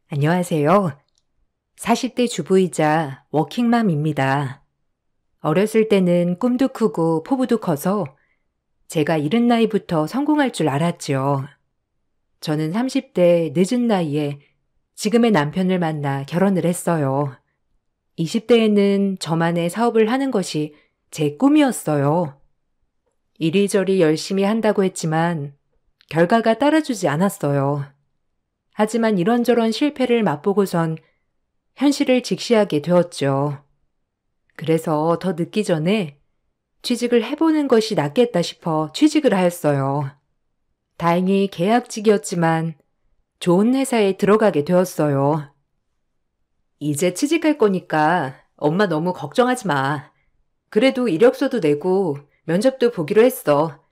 안녕하세요. 40대 주부이자 워킹맘입니다. 어렸을 때는 꿈도 크고 포부도 커서 제가 이른 나이부터 성공할 줄 알았죠. 저는 30대 늦은 나이에 지금의 남편을 만나 결혼을 했어요. 20대에는 저만의 사업을 하는 것이 제 꿈이었어요. 이리저리 열심히 한다고 했지만 결과가 따라주지 않았어요. 하지만 이런저런 실패를 맛보고선 현실을 직시하게 되었죠. 그래서 더 늦기 전에 취직을 해보는 것이 낫겠다 싶어 취직을 하였어요. 다행히 계약직이었지만 좋은 회사에 들어가게 되었어요. 이제 취직할 거니까 엄마 너무 걱정하지 마. 그래도 이력서도 내고 면접도 보기로 했어.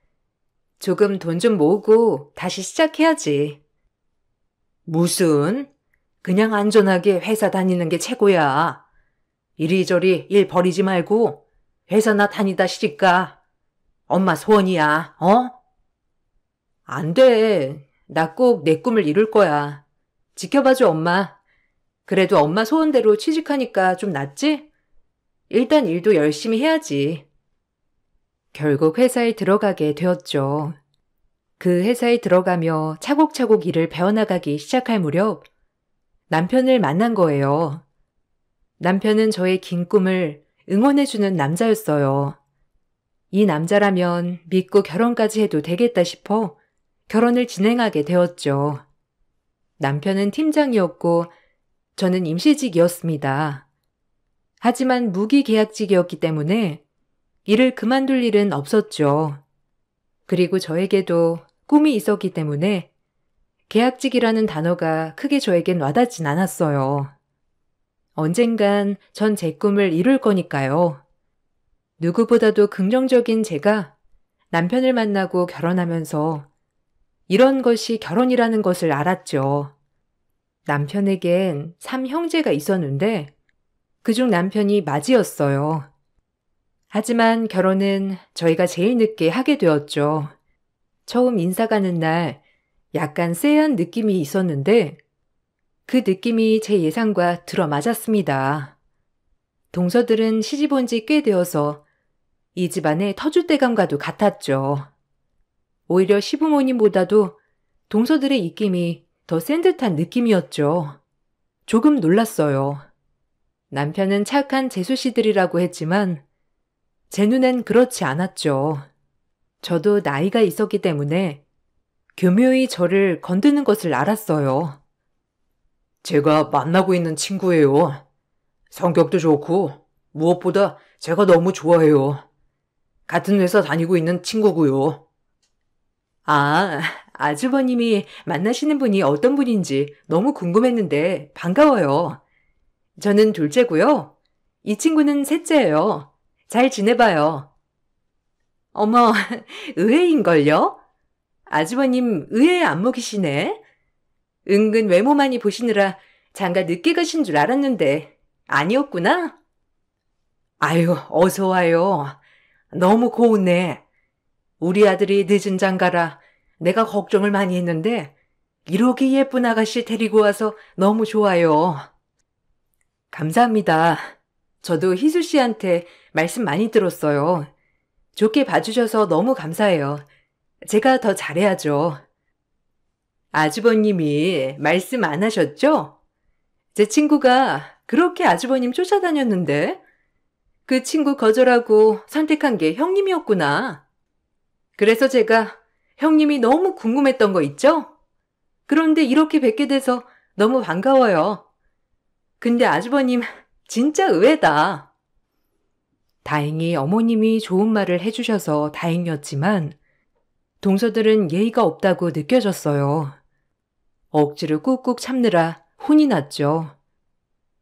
조금 돈 좀 모으고 다시 시작해야지. 무슨? 그냥 안전하게 회사 다니는 게 최고야. 이리저리 일 버리지 말고 회사나 다니다 시집가. 엄마 소원이야, 어? 안 돼. 나 꼭 내 꿈을 이룰 거야. 지켜봐줘, 엄마. 그래도 엄마 소원대로 취직하니까 좀 낫지? 일단 일도 열심히 해야지. 결국 회사에 들어가게 되었죠. 그 회사에 들어가며 차곡차곡 일을 배워나가기 시작할 무렵 남편을 만난 거예요. 남편은 저의 긴 꿈을 응원해주는 남자였어요. 이 남자라면 믿고 결혼까지 해도 되겠다 싶어 결혼을 진행하게 되었죠. 남편은 팀장이었고 저는 임시직이었습니다. 하지만 무기계약직이었기 때문에 일을 그만둘 일은 없었죠. 그리고 저에게도 꿈이 있었기 때문에 계약직이라는 단어가 크게 저에겐 와닿진 않았어요. 언젠간 전 제 꿈을 이룰 거니까요. 누구보다도 긍정적인 제가 남편을 만나고 결혼하면서 이런 것이 결혼이라는 것을 알았죠. 남편에겐 3형제가 있었는데 그중 남편이 맏이었어요. 하지만 결혼은 저희가 제일 늦게 하게 되었죠. 처음 인사 가는 날 약간 쎄한 느낌이 있었는데 그 느낌이 제 예상과 들어맞았습니다. 동서들은 시집 온 지 꽤 되어서 이 집안의 터줏대감과도 같았죠. 오히려 시부모님보다도 동서들의 입김이 더 센 듯한 느낌이었죠. 조금 놀랐어요. 남편은 착한 재수씨들이라고 했지만 제 눈엔 그렇지 않았죠. 저도 나이가 있었기 때문에 교묘히 저를 건드는 것을 알았어요. 제가 만나고 있는 친구예요. 성격도 좋고 무엇보다 제가 너무 좋아해요. 같은 회사 다니고 있는 친구고요. 아, 아주버님이 만나시는 분이 어떤 분인지 너무 궁금했는데 반가워요. 저는 둘째고요. 이 친구는 셋째예요. 잘 지내봐요. 어머, 의외인걸요? 아주버님 의외의 안목이시네. 은근 외모만이 보시느라 장가 늦게 가신 줄 알았는데 아니었구나? 아유, 어서 와요. 너무 고운네. 우리 아들이 늦은 장가라 내가 걱정을 많이 했는데 이렇게 예쁜 아가씨 데리고 와서 너무 좋아요. 감사합니다. 저도 희수 씨한테 말씀 많이 들었어요. 좋게 봐주셔서 너무 감사해요. 제가 더 잘해야죠. 아주버님이 말씀 안 하셨죠? 제 친구가 그렇게 아주버님 쫓아다녔는데 그 친구 거절하고 선택한 게 형님이었구나. 그래서 제가 형님이 너무 궁금했던 거 있죠? 그런데 이렇게 뵙게 돼서 너무 반가워요. 근데 아주버님 진짜 의외다. 다행히 어머님이 좋은 말을 해주셔서 다행이었지만 동서들은 예의가 없다고 느껴졌어요. 억지로 꾹꾹 참느라 혼이 났죠.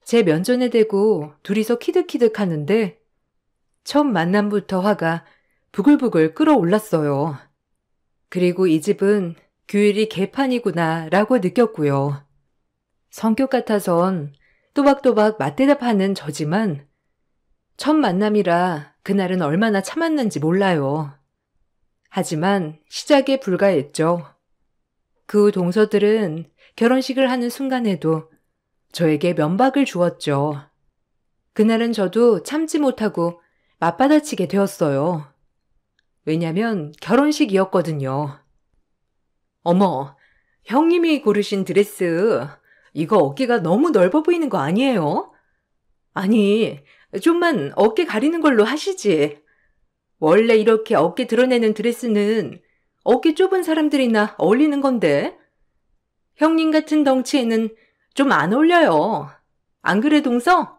제 면전에 대고 둘이서 키득키득 하는데 첫 만남부터 화가 부글부글 끓어올랐어요. 그리고 이 집은 규율이 개판이구나 라고 느꼈고요. 성격 같아선 또박또박 맞대답하는 저지만 첫 만남이라 그날은 얼마나 참았는지 몰라요. 하지만 시작에 불과했죠. 그 동서들은 결혼식을 하는 순간에도 저에게 면박을 주었죠. 그날은 저도 참지 못하고 맞받아치게 되었어요. 왜냐면 결혼식이었거든요. 어머, 형님이 고르신 드레스, 이거 어깨가 너무 넓어 보이는 거 아니에요? 아니, 좀만 어깨 가리는 걸로 하시지. 원래 이렇게 어깨 드러내는 드레스는 어깨 좁은 사람들이나 어울리는 건데. 형님 같은 덩치에는 좀 안 어울려요. 안 그래, 동서?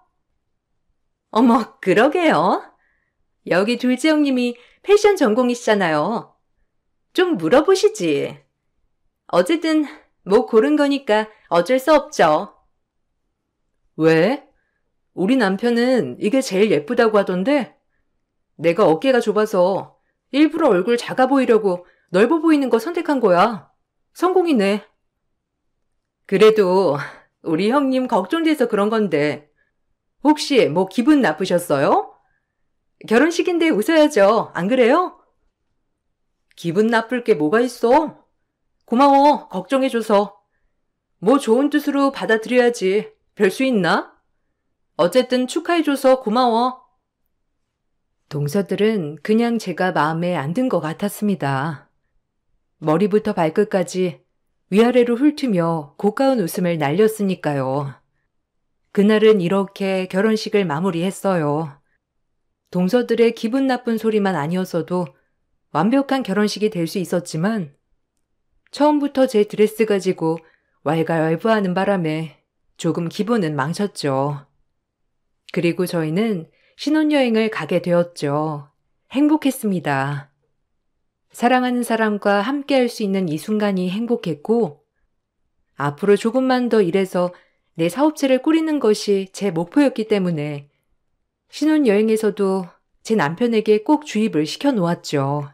어머, 그러게요. 여기 둘째 형님이 패션 전공이시잖아요. 좀 물어보시지. 어쨌든 뭐 고른 거니까 어쩔 수 없죠. 왜? 우리 남편은 이게 제일 예쁘다고 하던데 내가 어깨가 좁아서 일부러 얼굴 작아 보이려고 넓어 보이는 거 선택한 거야. 성공이네. 그래도 우리 형님 걱정돼서 그런 건데 혹시 뭐 기분 나쁘셨어요? 결혼식인데 웃어야죠. 안 그래요? 기분 나쁠 게 뭐가 있어? 고마워. 걱정해줘서. 뭐 좋은 뜻으로 받아들여야지. 별 수 있나? 어쨌든 축하해줘서 고마워. 동서들은 그냥 제가 마음에 안 든 것 같았습니다. 머리부터 발끝까지 위아래로 훑으며 고가운 웃음을 날렸으니까요. 그날은 이렇게 결혼식을 마무리했어요. 동서들의 기분 나쁜 소리만 아니었어도 완벽한 결혼식이 될 수 있었지만 처음부터 제 드레스 가지고 왈가왈부하는 바람에 조금 기분은 망쳤죠. 그리고 저희는 신혼여행을 가게 되었죠. 행복했습니다. 사랑하는 사람과 함께 할 수 있는 이 순간이 행복했고 앞으로 조금만 더 일해서 내 사업체를 꾸리는 것이 제 목표였기 때문에 신혼여행에서도 제 남편에게 꼭 주입을 시켜놓았죠.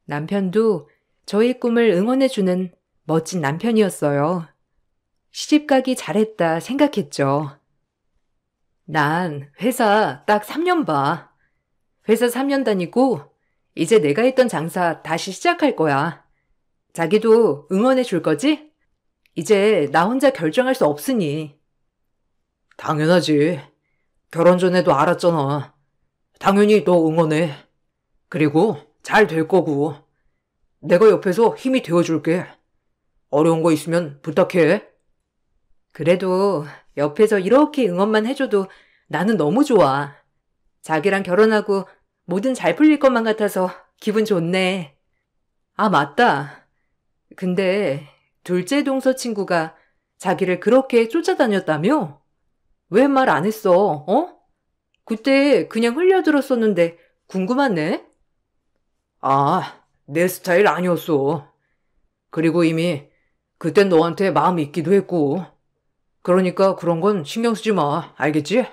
남편도 저의 꿈을 응원해주는 멋진 남편이었어요. 시집가기 잘했다 생각했죠. 난 회사 딱 3년 봐. 회사 3년 다니고 이제 내가 했던 장사 다시 시작할 거야. 자기도 응원해 줄 거지? 이제 나 혼자 결정할 수 없으니. 당연하지. 결혼 전에도 알았잖아. 당연히 너 응원해. 그리고 잘 될 거고. 내가 옆에서 힘이 되어줄게. 어려운 거 있으면 부탁해. 그래도 옆에서 이렇게 응원만 해줘도 나는 너무 좋아. 자기랑 결혼하고 뭐든 잘 풀릴 것만 같아서 기분 좋네. 아, 맞다. 근데 둘째 동서 친구가 자기를 그렇게 쫓아다녔다며? 왜 말 안 했어, 어? 그때 그냥 흘려들었었는데 궁금하네? 아, 내 스타일 아니었어. 그리고 이미 그땐 너한테 마음이 있기도 했고. 그러니까 그런 건 신경 쓰지 마. 알겠지?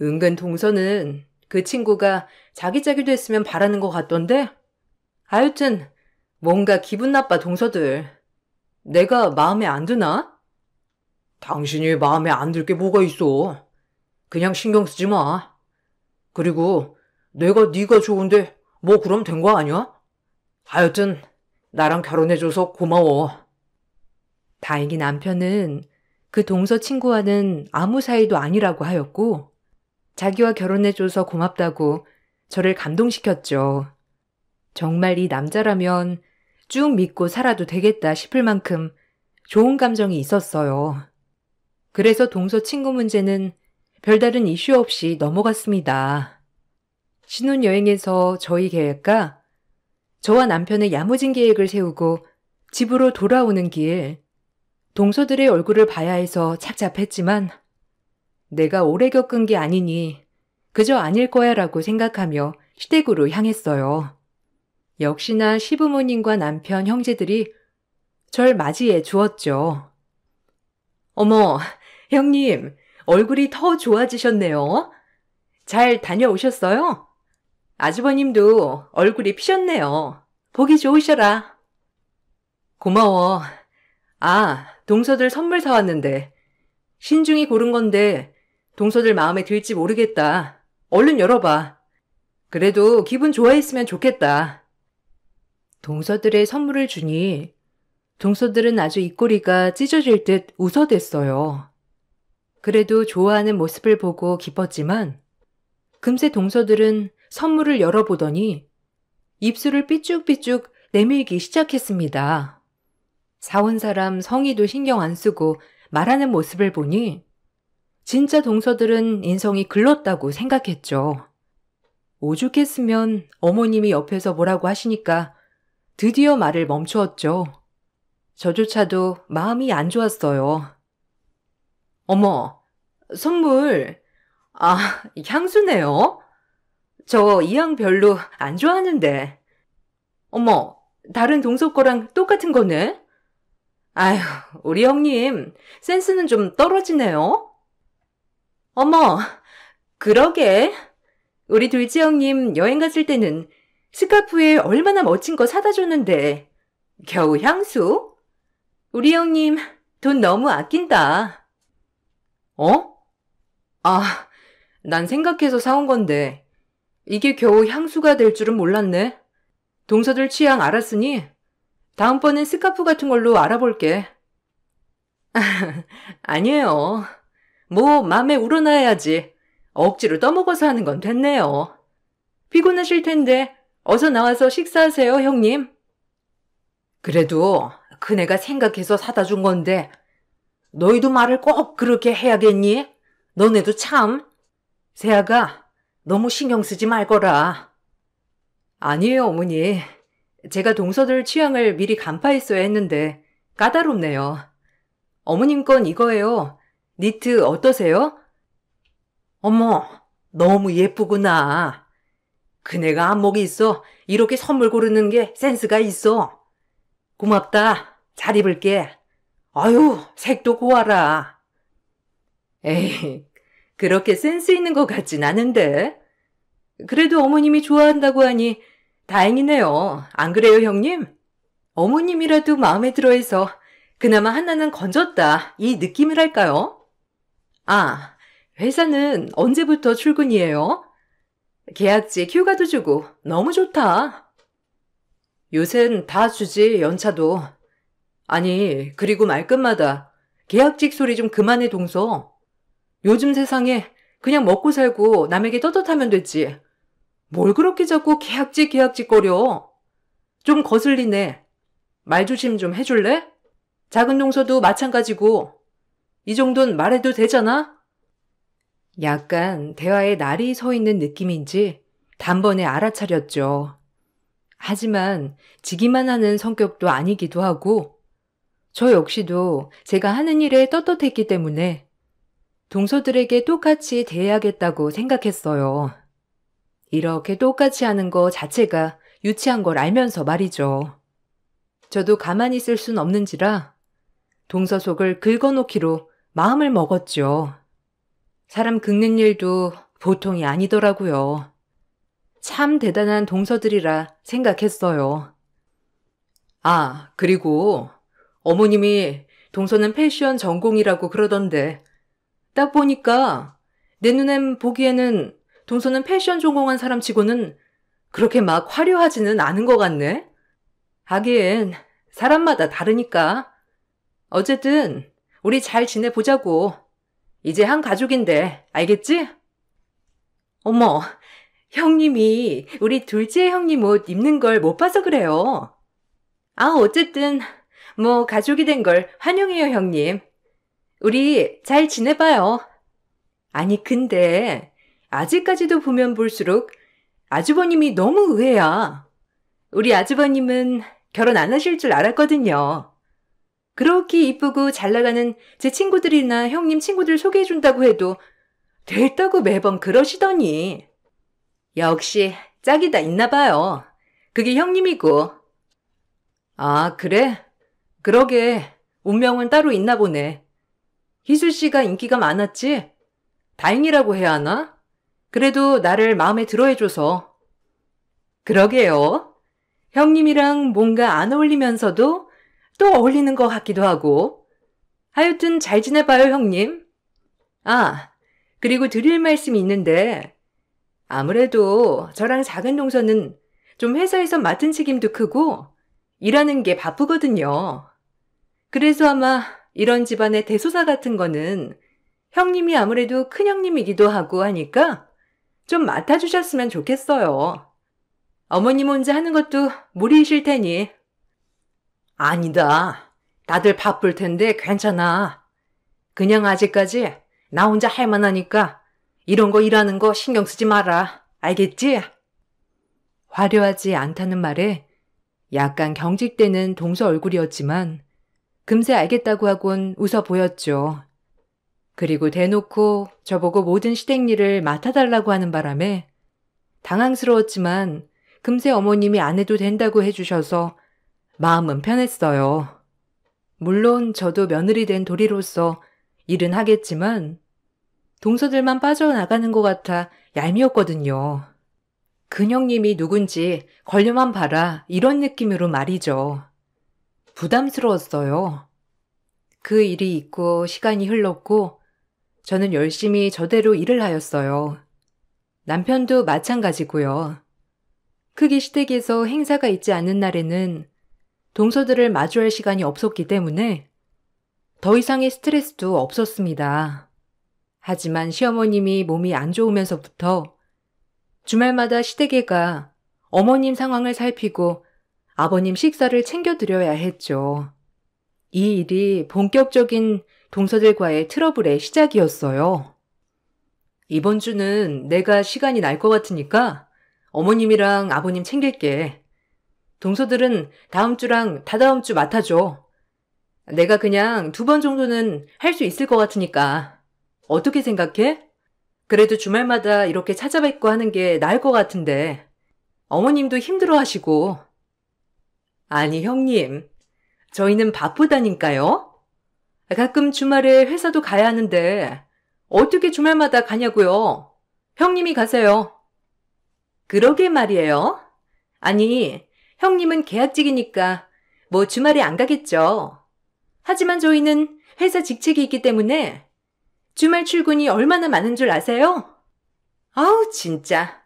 은근 동서는 그 친구가 자기자기도 했으면 바라는 것 같던데? 하여튼 뭔가 기분 나빠 동서들. 내가 마음에 안 드나? 당신이 마음에 안 들 게 뭐가 있어. 그냥 신경 쓰지 마. 그리고 내가 네가 좋은데 뭐 그럼 된 거 아니야? 하여튼 나랑 결혼해줘서 고마워. 다행히 남편은 그 동서 친구와는 아무 사이도 아니라고 하였고 자기와 결혼해줘서 고맙다고 저를 감동시켰죠. 정말 이 남자라면 쭉 믿고 살아도 되겠다 싶을 만큼 좋은 감정이 있었어요. 그래서 동서 친구 문제는 별다른 이슈 없이 넘어갔습니다. 신혼여행에서 저희 계획과 저와 남편의 야무진 계획을 세우고 집으로 돌아오는 길, 동서들의 얼굴을 봐야 해서 착잡했지만 내가 오래 겪은 게 아니니 그저 아닐 거야 라고 생각하며 시댁으로 향했어요. 역시나 시부모님과 남편, 형제들이 절 맞이해 주었죠. 어머, 형님, 얼굴이 더 좋아지셨네요. 잘 다녀오셨어요? 아주버님도 얼굴이 피셨네요. 보기 좋으셔라. 고마워. 아, 동서들 선물 사왔는데. 신중히 고른 건데 동서들 마음에 들지 모르겠다. 얼른 열어봐. 그래도 기분 좋아했으면 좋겠다. 동서들의 선물을 주니 동서들은 아주 입꼬리가 찢어질 듯 웃어댔어요. 그래도 좋아하는 모습을 보고 기뻤지만 금세 동서들은 선물을 열어보더니 입술을 삐쭉삐쭉 내밀기 시작했습니다. 사온 사람 성의도 신경 안 쓰고 말하는 모습을 보니 진짜 동서들은 인성이 글렀다고 생각했죠. 오죽했으면 어머님이 옆에서 뭐라고 하시니까 드디어 말을 멈추었죠. 저조차도 마음이 안 좋았어요. 어머, 선물. 아, 향수네요? 저 이 향 별로 안 좋아하는데. 어머, 다른 동서 거랑 똑같은 거네? 아휴, 우리 형님, 센스는 좀 떨어지네요? 어머, 그러게. 우리 둘째 형님 여행 갔을 때는 스카프에 얼마나 멋진 거 사다 줬는데 겨우 향수? 우리 형님 돈 너무 아낀다. 어? 아, 난 생각해서 사온 건데 이게 겨우 향수가 될 줄은 몰랐네. 동서들 취향 알았으니 다음번엔 스카프 같은 걸로 알아볼게. 아니에요. 뭐 맘에 우러나야지. 억지로 떠먹어서 하는 건 됐네요. 피곤하실 텐데 어서 나와서 식사하세요, 형님. 그래도 그네가 생각해서 사다 준 건데 너희도 말을 꼭 그렇게 해야겠니? 너네도 참. 세아가 너무 신경 쓰지 말거라. 아니에요, 어머니. 제가 동서들 취향을 미리 간파했어야 했는데 까다롭네요. 어머님 건 이거예요. 니트 어떠세요? 어머, 너무 예쁘구나. 그네가 안목이 있어. 이렇게 선물 고르는 게 센스가 있어. 고맙다. 잘 입을게. 아유, 색도 고와라. 에이, 그렇게 센스 있는 것 같진 않은데. 그래도 어머님이 좋아한다고 하니 다행이네요. 안 그래요, 형님? 어머님이라도 마음에 들어해서 그나마 하나는 건졌다. 이 느낌이랄까요? 아, 회사는 언제부터 출근이에요? 계약직 휴가도 주고 너무 좋다. 요샌 다 주지, 연차도. 아니, 그리고 말끝마다 계약직 소리 좀 그만해, 동서. 요즘 세상에 그냥 먹고 살고 남에게 떳떳하면 됐지. 뭘 그렇게 자꾸 계약직 거려. 좀 거슬리네. 말 조심 좀 해줄래? 작은 동서도 마찬가지고. 이 정도는 말해도 되잖아? 약간 대화에 날이 서 있는 느낌인지 단번에 알아차렸죠. 하지만 지기만 하는 성격도 아니기도 하고 저 역시도 제가 하는 일에 떳떳했기 때문에 동서들에게 똑같이 대해야겠다고 생각했어요. 이렇게 똑같이 하는 거 자체가 유치한 걸 알면서 말이죠. 저도 가만히 있을 순 없는지라 동서 속을 긁어놓기로 마음을 먹었죠. 사람 긁는 일도 보통이 아니더라고요. 참 대단한 동서들이라 생각했어요. 아, 그리고 어머님이 동서는 패션 전공이라고 그러던데 딱 보니까 내 눈엔 보기에는 동서는 패션 전공한 사람 치고는 그렇게 막 화려하지는 않은 것 같네. 하긴 사람마다 다르니까. 어쨌든 우리 잘 지내보자고. 이제 한 가족인데 알겠지? 어머, 형님이 우리 둘째 형님 옷 입는 걸 못 봐서 그래요. 아, 어쨌든 뭐 가족이 된 걸 환영해요, 형님. 우리 잘 지내봐요. 아니, 근데 아직까지도 보면 볼수록 아주버님이 너무 의외야. 우리 아주버님은 결혼 안 하실 줄 알았거든요. 그렇게 이쁘고 잘 나가는 제 친구들이나 형님 친구들 소개해준다고 해도 됐다고 매번 그러시더니. 역시 짝이 다 있나 봐요. 그게 형님이고. 아, 그래? 그러게 운명은 따로 있나 보네. 희수 씨가 인기가 많았지? 다행이라고 해야 하나? 그래도 나를 마음에 들어 해줘서. 그러게요. 형님이랑 뭔가 안 어울리면서도 또 어울리는 것 같기도 하고. 하여튼 잘 지내봐요, 형님. 아, 그리고 드릴 말씀이 있는데 아무래도 저랑 작은 동서는 좀 회사에서 맡은 책임도 크고 일하는 게 바쁘거든요. 그래서 아마 이런 집안의 대소사 같은 거는 형님이 아무래도 큰형님이기도 하고 하니까 좀 맡아주셨으면 좋겠어요. 어머님 혼자 하는 것도 무리이실 테니. 아니다. 다들 바쁠 텐데 괜찮아. 그냥 아직까지 나 혼자 할 만하니까 이런 거 일하는 거 신경 쓰지 마라. 알겠지? 화려하지 않다는 말에 약간 경직되는 동서 얼굴이었지만 금세 알겠다고 하곤 웃어 보였죠. 그리고 대놓고 저보고 모든 시댁 일을 맡아달라고 하는 바람에 당황스러웠지만 금세 어머님이 안 해도 된다고 해주셔서 마음은 편했어요. 물론 저도 며느리 된 도리로서 일은 하겠지만 동서들만 빠져나가는 것 같아 얄미웠거든요. 큰형님이 누군지 걸려만 봐라 이런 느낌으로 말이죠. 부담스러웠어요. 그 일이 있고 시간이 흘렀고 저는 열심히 저대로 일을 하였어요. 남편도 마찬가지고요. 크게 시댁에서 행사가 있지 않는 날에는 동서들을 마주할 시간이 없었기 때문에 더 이상의 스트레스도 없었습니다. 하지만 시어머님이 몸이 안 좋으면서부터 주말마다 시댁에 가 어머님 상황을 살피고 아버님 식사를 챙겨드려야 했죠. 이 일이 본격적인 동서들과의 트러블의 시작이었어요. 이번 주는 내가 시간이 날 것 같으니까 어머님이랑 아버님 챙길게. 동서들은 다음 주랑 다다음 주 맡아줘. 내가 그냥 2번 정도는 할 수 있을 것 같으니까. 어떻게 생각해? 그래도 주말마다 이렇게 찾아뵙고 하는 게 나을 것 같은데. 어머님도 힘들어 하시고. 아니, 형님. 저희는 바쁘다니까요. 가끔 주말에 회사도 가야 하는데 어떻게 주말마다 가냐고요. 형님이 가세요. 그러게 말이에요. 아니, 형님은 계약직이니까 뭐 주말에 안 가겠죠. 하지만 저희는 회사 직책이 있기 때문에 주말 출근이 얼마나 많은 줄 아세요? 아우, 진짜.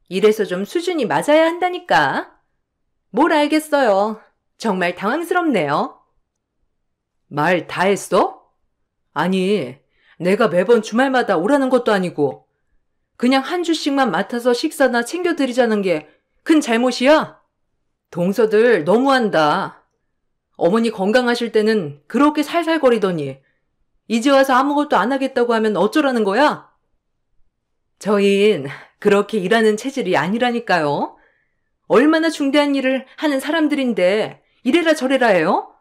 이래서 좀 수준이 맞아야 한다니까. 뭘 알겠어요. 정말 당황스럽네요. 말 다 했어? 아니, 내가 매번 주말마다 오라는 것도 아니고 그냥 한 주씩만 맡아서 식사나 챙겨드리자는 게 큰 잘못이야? 동서들 너무한다. 어머니 건강하실 때는 그렇게 살살거리더니 이제 와서 아무것도 안 하겠다고 하면 어쩌라는 거야? 저흰 그렇게 일하는 체질이 아니라니까요. 얼마나 중대한 일을 하는 사람들인데 이래라 저래라 해요?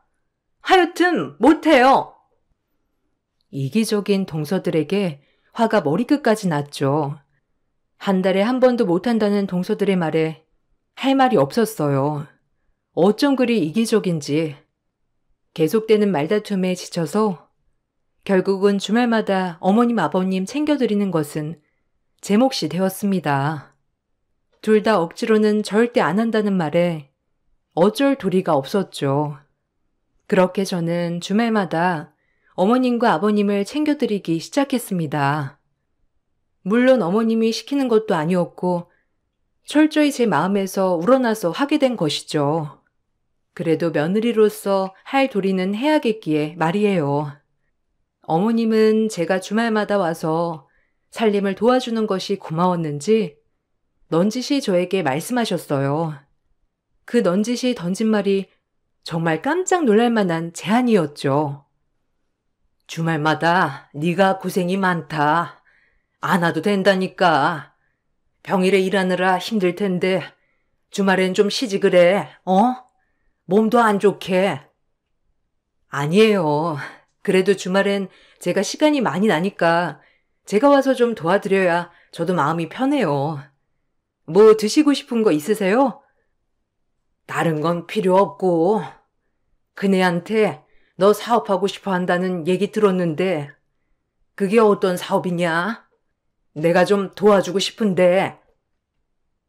하여튼 못해요. 이기적인 동서들에게 화가 머리끝까지 났죠. 한 달에 한 번도 못한다는 동서들의 말에 할 말이 없었어요. 어쩜 그리 이기적인지. 계속되는 말다툼에 지쳐서 결국은 주말마다 어머님 아버님 챙겨드리는 것은 제 몫이 되었습니다. 둘 다 억지로는 절대 안 한다는 말에 어쩔 도리가 없었죠. 그렇게 저는 주말마다 어머님과 아버님을 챙겨드리기 시작했습니다. 물론 어머님이 시키는 것도 아니었고 철저히 제 마음에서 우러나서 하게 된 것이죠. 그래도 며느리로서 할 도리는 해야겠기에 말이에요. 어머님은 제가 주말마다 와서 살림을 도와주는 것이 고마웠는지 넌지시 저에게 말씀하셨어요. 그 넌지시 던진 말이 정말 깜짝 놀랄 만한 제안이었죠. 주말마다 네가 고생이 많다. 안 와도 된다니까. 평일에 일하느라 힘들 텐데 주말엔 좀 쉬지 그래. 몸도 안 좋게. 아니에요. 그래도 주말엔 제가 시간이 많이 나니까 제가 와서 좀 도와드려야 저도 마음이 편해요. 뭐 드시고 싶은 거 있으세요? 다른 건 필요 없고 그네한테 너 사업하고 싶어 한다는 얘기 들었는데 그게 어떤 사업이냐? 내가 좀 도와주고 싶은데.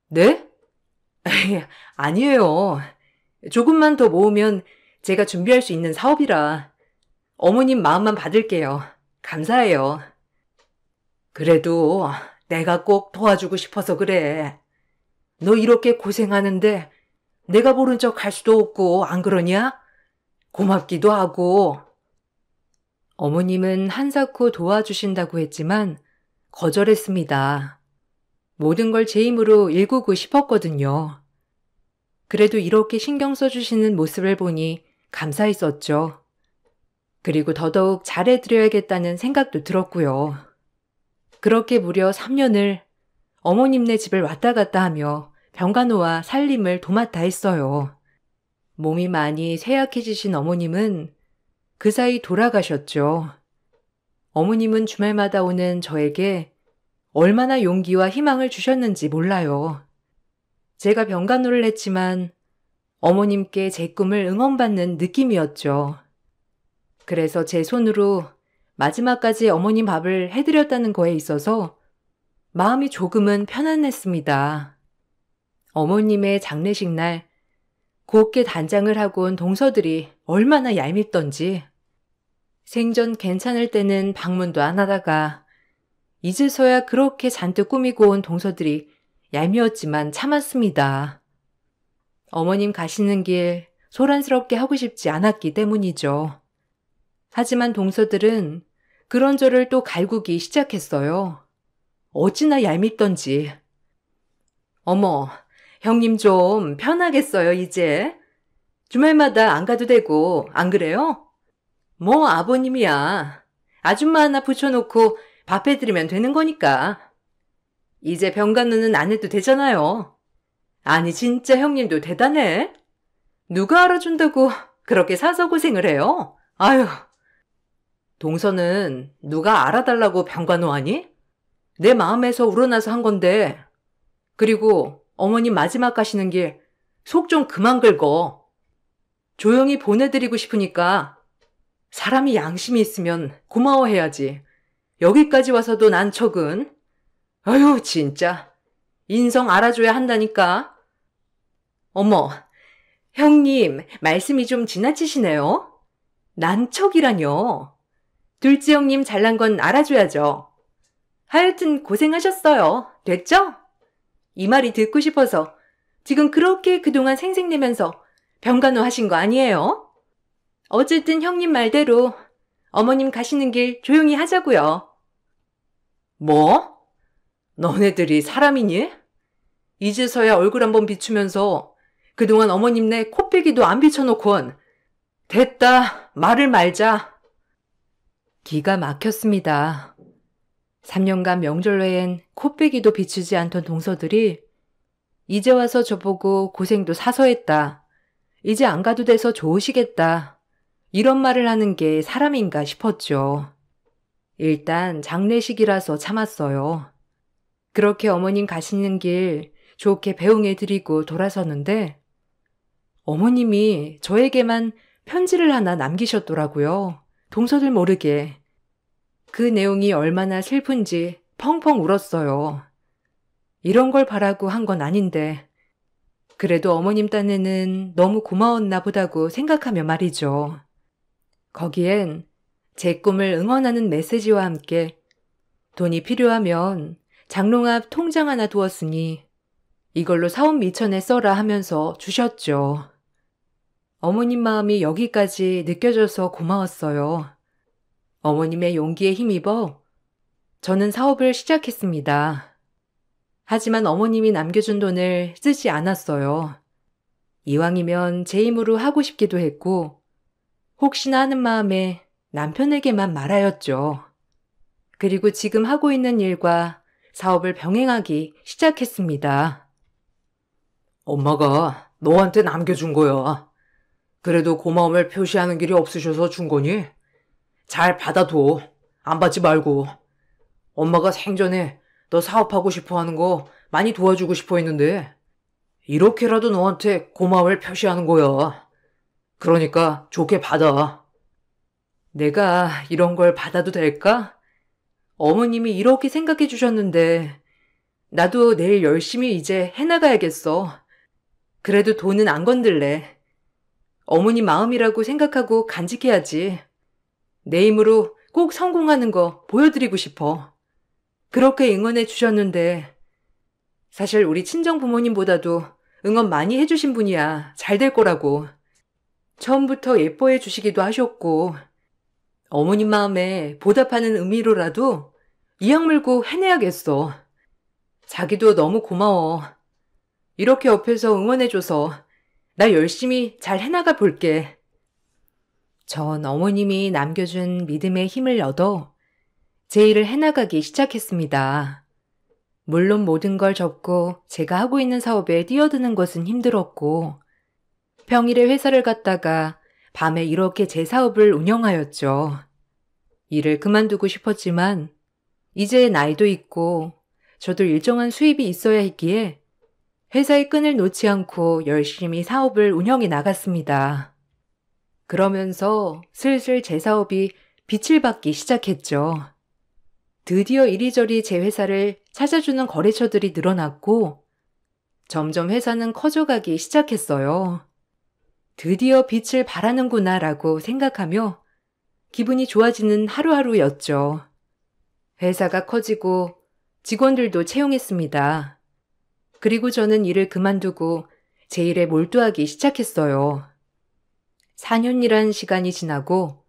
네? 아니에요. 조금만 더 모으면 제가 준비할 수 있는 사업이라 어머님 마음만 받을게요. 감사해요. 그래도 내가 꼭 도와주고 싶어서 그래. 너 이렇게 고생하는데 내가 모른 척 할 수도 없고 안 그러냐? 고맙기도 하고. 어머님은 한사코 도와주신다고 했지만 거절했습니다. 모든 걸 제 힘으로 일구고 싶었거든요. 그래도 이렇게 신경 써주시는 모습을 보니 감사했었죠. 그리고 더더욱 잘해드려야겠다는 생각도 들었고요. 그렇게 무려 3년을 어머님네 집을 왔다 갔다 하며 병간호와 살림을 도맡아 했어요. 몸이 많이 쇠약해지신 어머님은 그 사이 돌아가셨죠. 어머님은 주말마다 오는 저에게 얼마나 용기와 희망을 주셨는지 몰라요. 제가 병간호를 했지만 어머님께 제 꿈을 응원받는 느낌이었죠. 그래서 제 손으로 마지막까지 어머님 밥을 해드렸다는 거에 있어서 마음이 조금은 편안했습니다. 어머님의 장례식 날 곱게 단장을 하고 온 동서들이 얼마나 얄밉던지 생전 괜찮을 때는 방문도 안 하다가 이제서야 그렇게 잔뜩 꾸미고 온 동서들이 얄미웠지만 참았습니다. 어머님 가시는 길 소란스럽게 하고 싶지 않았기 때문이죠. 하지만 동서들은 그런 저를 또 갈구기 시작했어요. 어찌나 얄밉던지. 어머, 형님 좀 편하겠어요, 이제. 주말마다 안 가도 되고, 안 그래요? 뭐 아버님이야. 아줌마 하나 붙여놓고 밥 해드리면 되는 거니까. 이제 병간호는 안 해도 되잖아요. 아니 진짜 형님도 대단해. 누가 알아준다고 그렇게 사서 고생을 해요? 아유. 동서는 누가 알아달라고 병간호 하니? 내 마음에서 우러나서 한 건데. 그리고 어머님 마지막 가시는 길 속 좀 그만 긁어. 조용히 보내드리고 싶으니까 사람이 양심이 있으면 고마워해야지. 여기까지 와서도 난 척은. 아유 진짜. 인성 알아줘야 한다니까. 어머, 형님 말씀이 좀 지나치시네요. 난척이라뇨. 둘째 형님 잘난 건 알아줘야죠. 하여튼 고생하셨어요. 됐죠? 이 말이 듣고 싶어서 지금 그렇게 그동안 생색내면서 병간호 하신 거 아니에요? 어쨌든 형님 말대로 어머님 가시는 길 조용히 하자고요. 뭐? 너네들이 사람이니? 이제서야 얼굴 한번 비추면서 그동안 어머님네 코빼기도 안 비춰놓곤. 됐다, 말을 말자. 기가 막혔습니다. 3년간 명절 외엔 코빼기도 비추지 않던 동서들이 이제 와서 저보고 고생도 사서 했다. 이제 안 가도 돼서 좋으시겠다. 이런 말을 하는 게 사람인가 싶었죠. 일단 장례식이라서 참았어요. 그렇게 어머님 가시는 길 좋게 배웅해드리고 돌아섰는데 어머님이 저에게만 편지를 하나 남기셨더라고요. 동서들 모르게. 그 내용이 얼마나 슬픈지 펑펑 울었어요. 이런 걸 바라고 한 건 아닌데 그래도 어머님 딴에는 너무 고마웠나 보다고 생각하며 말이죠. 거기엔 제 꿈을 응원하는 메시지와 함께 돈이 필요하면 장롱 앞 통장 하나 두었으니 이걸로 사업 미천에 써라 하면서 주셨죠. 어머님 마음이 여기까지 느껴져서 고마웠어요. 어머님의 용기에 힘입어 저는 사업을 시작했습니다. 하지만 어머님이 남겨준 돈을 쓰지 않았어요. 이왕이면 제 힘으로 하고 싶기도 했고 혹시나 하는 마음에 남편에게만 말하였죠. 그리고 지금 하고 있는 일과 사업을 병행하기 시작했습니다. 엄마가 너한테 남겨준 거야. 그래도 고마움을 표시하는 길이 없으셔서 준 거니? 잘 받아둬. 안 받지 말고. 엄마가 생전에 너 사업하고 싶어 하는 거 많이 도와주고 싶어 했는데 이렇게라도 너한테 고마움을 표시하는 거야. 그러니까 좋게 받아. 내가 이런 걸 받아도 될까? 어머님이 이렇게 생각해 주셨는데 나도 내일 열심히 이제 해나가야겠어. 그래도 돈은 안 건들래. 어머니 마음이라고 생각하고 간직해야지. 내 힘으로 꼭 성공하는 거 보여드리고 싶어. 그렇게 응원해 주셨는데 사실 우리 친정 부모님보다도 응원 많이 해주신 분이야 잘 될 거라고. 처음부터 예뻐해 주시기도 하셨고, 어머님 마음에 보답하는 의미로라도 이 약 물고 해내야겠어. 자기도 너무 고마워. 이렇게 옆에서 응원해줘서 나 열심히 잘 해나가 볼게. 전 어머님이 남겨준 믿음의 힘을 얻어 제 일을 해나가기 시작했습니다. 물론 모든 걸 접고 제가 하고 있는 사업에 뛰어드는 것은 힘들었고, 평일에 회사를 갔다가 밤에 이렇게 제 사업을 운영하였죠. 일을 그만두고 싶었지만 이제 나이도 있고 저도 일정한 수입이 있어야 했기에 회사의 끈을 놓지 않고 열심히 사업을 운영해 나갔습니다. 그러면서 슬슬 제 사업이 빛을 발기 시작했죠. 드디어 이리저리 제 회사를 찾아주는 거래처들이 늘어났고 점점 회사는 커져가기 시작했어요. 드디어 빛을 발하는구나 라고 생각하며 기분이 좋아지는 하루하루였죠. 회사가 커지고 직원들도 채용했습니다. 그리고 저는 일을 그만두고 제 일에 몰두하기 시작했어요. 4년이란 시간이 지나고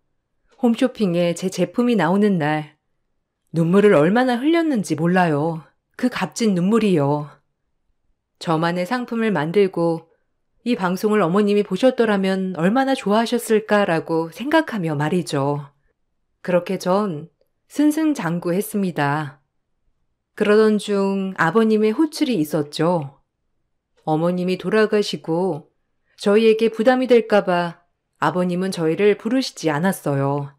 홈쇼핑에 제 제품이 나오는 날 눈물을 얼마나 흘렸는지 몰라요. 그 값진 눈물이요. 저만의 상품을 만들고 이 방송을 어머님이 보셨더라면 얼마나 좋아하셨을까라고 생각하며 말이죠. 그렇게 전 승승장구했습니다. 그러던 중 아버님의 호출이 있었죠. 어머님이 돌아가시고 저희에게 부담이 될까봐 아버님은 저희를 부르시지 않았어요.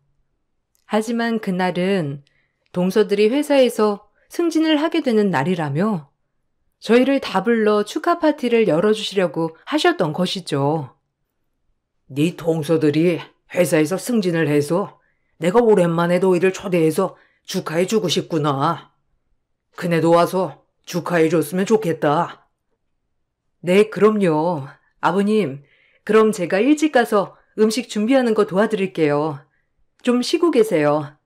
하지만 그날은 동서들이 회사에서 승진을 하게 되는 날이라며 저희를 다 불러 축하 파티를 열어주시려고 하셨던 것이죠. 네 동서들이 회사에서 승진을 해서 내가 오랜만에 너희를 초대해서 축하해주고 싶구나. 그네도 와서 축하해줬으면 좋겠다. 네, 그럼요. 아버님, 그럼 제가 일찍 가서 음식 준비하는 거 도와드릴게요. 좀 쉬고 계세요.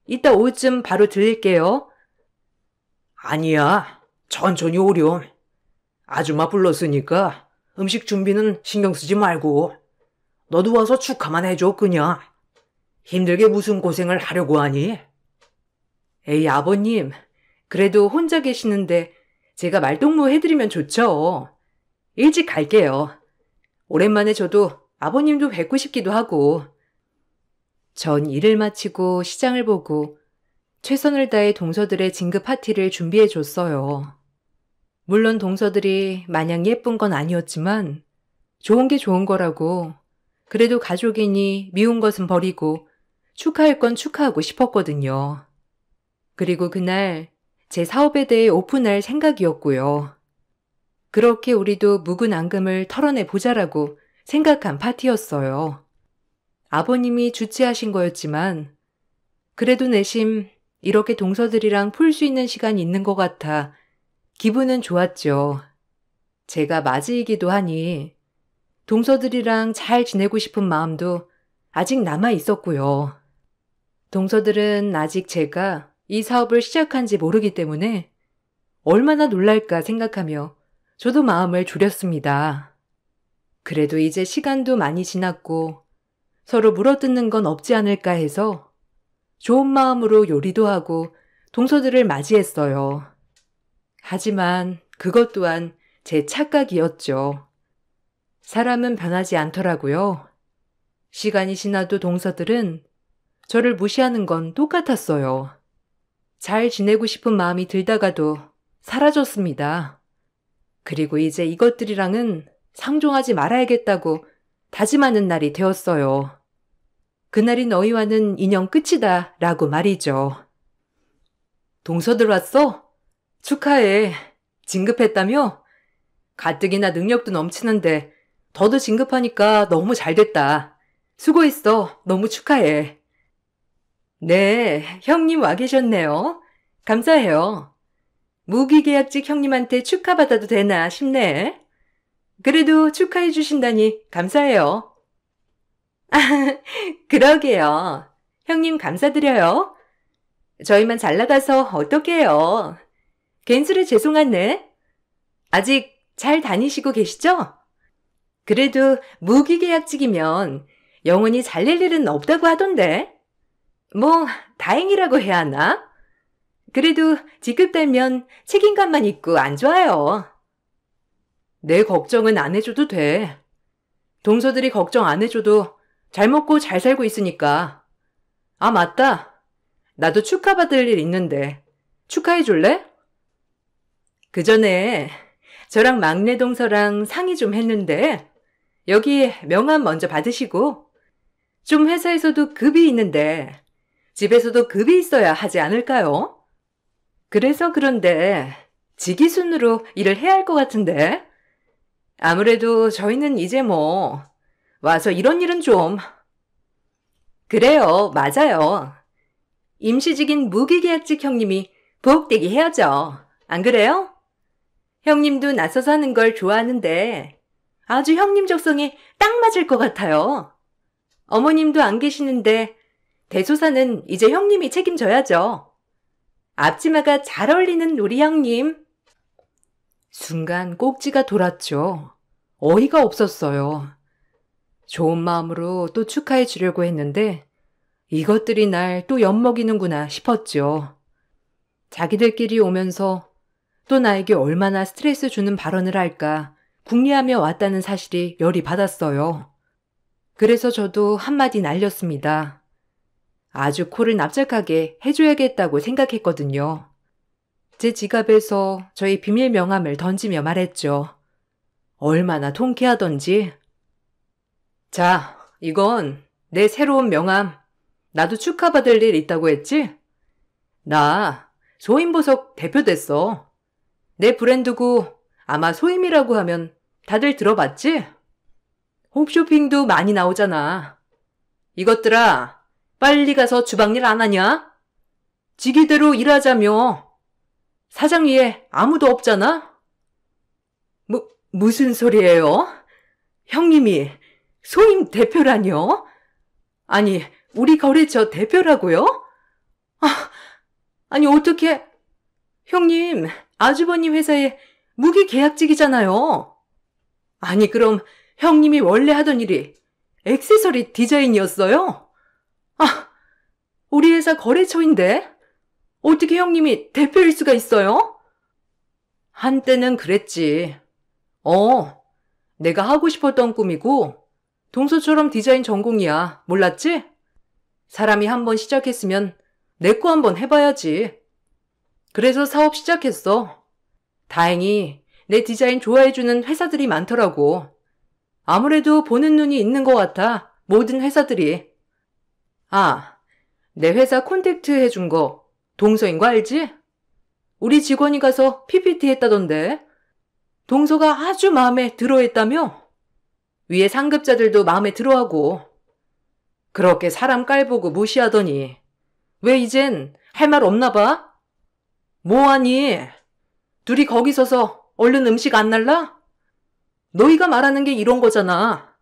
이따 오후쯤 바로 들릴게요. 아니야. 천천히 오렴. 아줌마 불렀으니까 음식 준비는 신경 쓰지 말고 너도 와서 축하만 해줘 그냥. 힘들게 무슨 고생을 하려고 하니? 에이 아버님, 그래도 혼자 계시는데 제가 말동무 해드리면 좋죠. 일찍 갈게요. 오랜만에 저도 아버님도 뵙고 싶기도 하고. 전 일을 마치고 시장을 보고 최선을 다해 동서들의 진급 파티를 준비해 줬어요. 물론 동서들이 마냥 예쁜 건 아니었지만 좋은 게 좋은 거라고, 그래도 가족이니 미운 것은 버리고 축하할 건 축하하고 싶었거든요. 그리고 그날 제 사업에 대해 오픈할 생각이었고요. 그렇게 우리도 묵은 앙금을 털어내 보자라고 생각한 파티였어요. 아버님이 주최하신 거였지만 그래도 내심 이렇게 동서들이랑 풀 수 있는 시간이 있는 것 같아 기분은 좋았죠. 제가 맞이이기도 하니 동서들이랑 잘 지내고 싶은 마음도 아직 남아 있었고요. 동서들은 아직 제가 이 사업을 시작한지 모르기 때문에 얼마나 놀랄까 생각하며 저도 마음을 졸였습니다. 그래도 이제 시간도 많이 지났고 서로 물어뜯는 건 없지 않을까 해서 좋은 마음으로 요리도 하고 동서들을 맞이했어요. 하지만 그것 또한 제 착각이었죠. 사람은 변하지 않더라고요. 시간이 지나도 동서들은 저를 무시하는 건 똑같았어요. 잘 지내고 싶은 마음이 들다가도 사라졌습니다. 그리고 이제 이것들이랑은 상종하지 말아야겠다고 다짐하는 날이 되었어요. 그날이 너희와는 인연 끝이다 라고 말이죠. 동서들 왔어? 축하해. 진급했다며? 가뜩이나 능력도 넘치는데 더도 진급하니까 너무 잘됐다. 수고했어. 너무 축하해. 네, 형님 와 계셨네요. 감사해요. 무기계약직 형님한테 축하받아도 되나 싶네. 그래도 축하해 주신다니 감사해요. 아, 그러게요. 형님 감사드려요. 저희만 잘 나가서 어떡해요. 괜스레 죄송하네. 아직 잘 다니시고 계시죠? 그래도 무기계약직이면 영원히 잘릴 일은 없다고 하던데. 뭐 다행이라고 해야 하나? 그래도 직급되면 책임감만 있고 안 좋아요. 내 걱정은 안 해줘도 돼. 동서들이 걱정 안 해줘도 잘 먹고 잘 살고 있으니까. 아, 맞다. 나도 축하받을 일 있는데 축하해 줄래? 그 전에 저랑 막내 동서랑 상의 좀 했는데 여기 명함 먼저 받으시고 좀 회사에서도 급이 있는데 집에서도 급이 있어야 하지 않을까요? 그래서 그런데 직위순으로 일을 해야 할 것 같은데 아무래도 저희는 이제 뭐 와서 이런 일은 좀 그래요. 맞아요. 임시직인 무기계약직 형님이 부엌대기 해야죠. 안 그래요? 형님도 나서서 하는 걸 좋아하는데 아주 형님 적성에 딱 맞을 것 같아요. 어머님도 안 계시는데 대소사는 이제 형님이 책임져야죠. 앞치마가 잘 어울리는 우리 형님. 순간 꼭지가 돌았죠. 어이가 없었어요. 좋은 마음으로 또 축하해 주려고 했는데 이것들이 날 또 엿먹이는구나 싶었죠. 자기들끼리 오면서 또 나에게 얼마나 스트레스 주는 발언을 할까 궁리하며 왔다는 사실이 열이 받았어요. 그래서 저도 한마디 날렸습니다. 아주 코를 납작하게 해줘야겠다고 생각했거든요. 제 지갑에서 저희 비밀 명함을 던지며 말했죠. 얼마나 통쾌하던지. 자, 이건 내 새로운 명함. 나도 축하받을 일 있다고 했지? 나 소임보석 대표 됐어. 내 브랜드고 아마 소임이라고 하면 다들 들어봤지? 홈쇼핑도 많이 나오잖아. 이것들아, 빨리 가서 주방일 안 하냐? 지기대로 일하자며. 사장 위에 아무도 없잖아? 무슨 소리예요? 형님이 소임 대표라뇨? 아니, 우리 거래처 대표라고요? 아니 어떻게... 형님, 아주버님 회사에 무기계약직이잖아요. 아니 그럼 형님이 원래 하던 일이 액세서리 디자인이었어요? 우리 회사 거래처인데 어떻게 형님이 대표일 수가 있어요? 한때는 그랬지. 내가 하고 싶었던 꿈이고 동서처럼 디자인 전공이야. 몰랐지? 사람이 한번 시작했으면 내 거 한번 해봐야지. 그래서 사업 시작했어. 다행히 내 디자인 좋아해주는 회사들이 많더라고. 아무래도 보는 눈이 있는 것 같아. 모든 회사들이. 내 회사 콘택트 해준 거 동서인 거 알지? 우리 직원이 가서 PPT 했다던데. 동서가 아주 마음에 들어했다며? 위에 상급자들도 마음에 들어하고. 그렇게 사람 깔보고 무시하더니 왜 이젠 할 말 없나 봐? 뭐하니? 둘이 거기 서서 얼른 음식 안 날라? 너희가 말하는 게 이런 거잖아.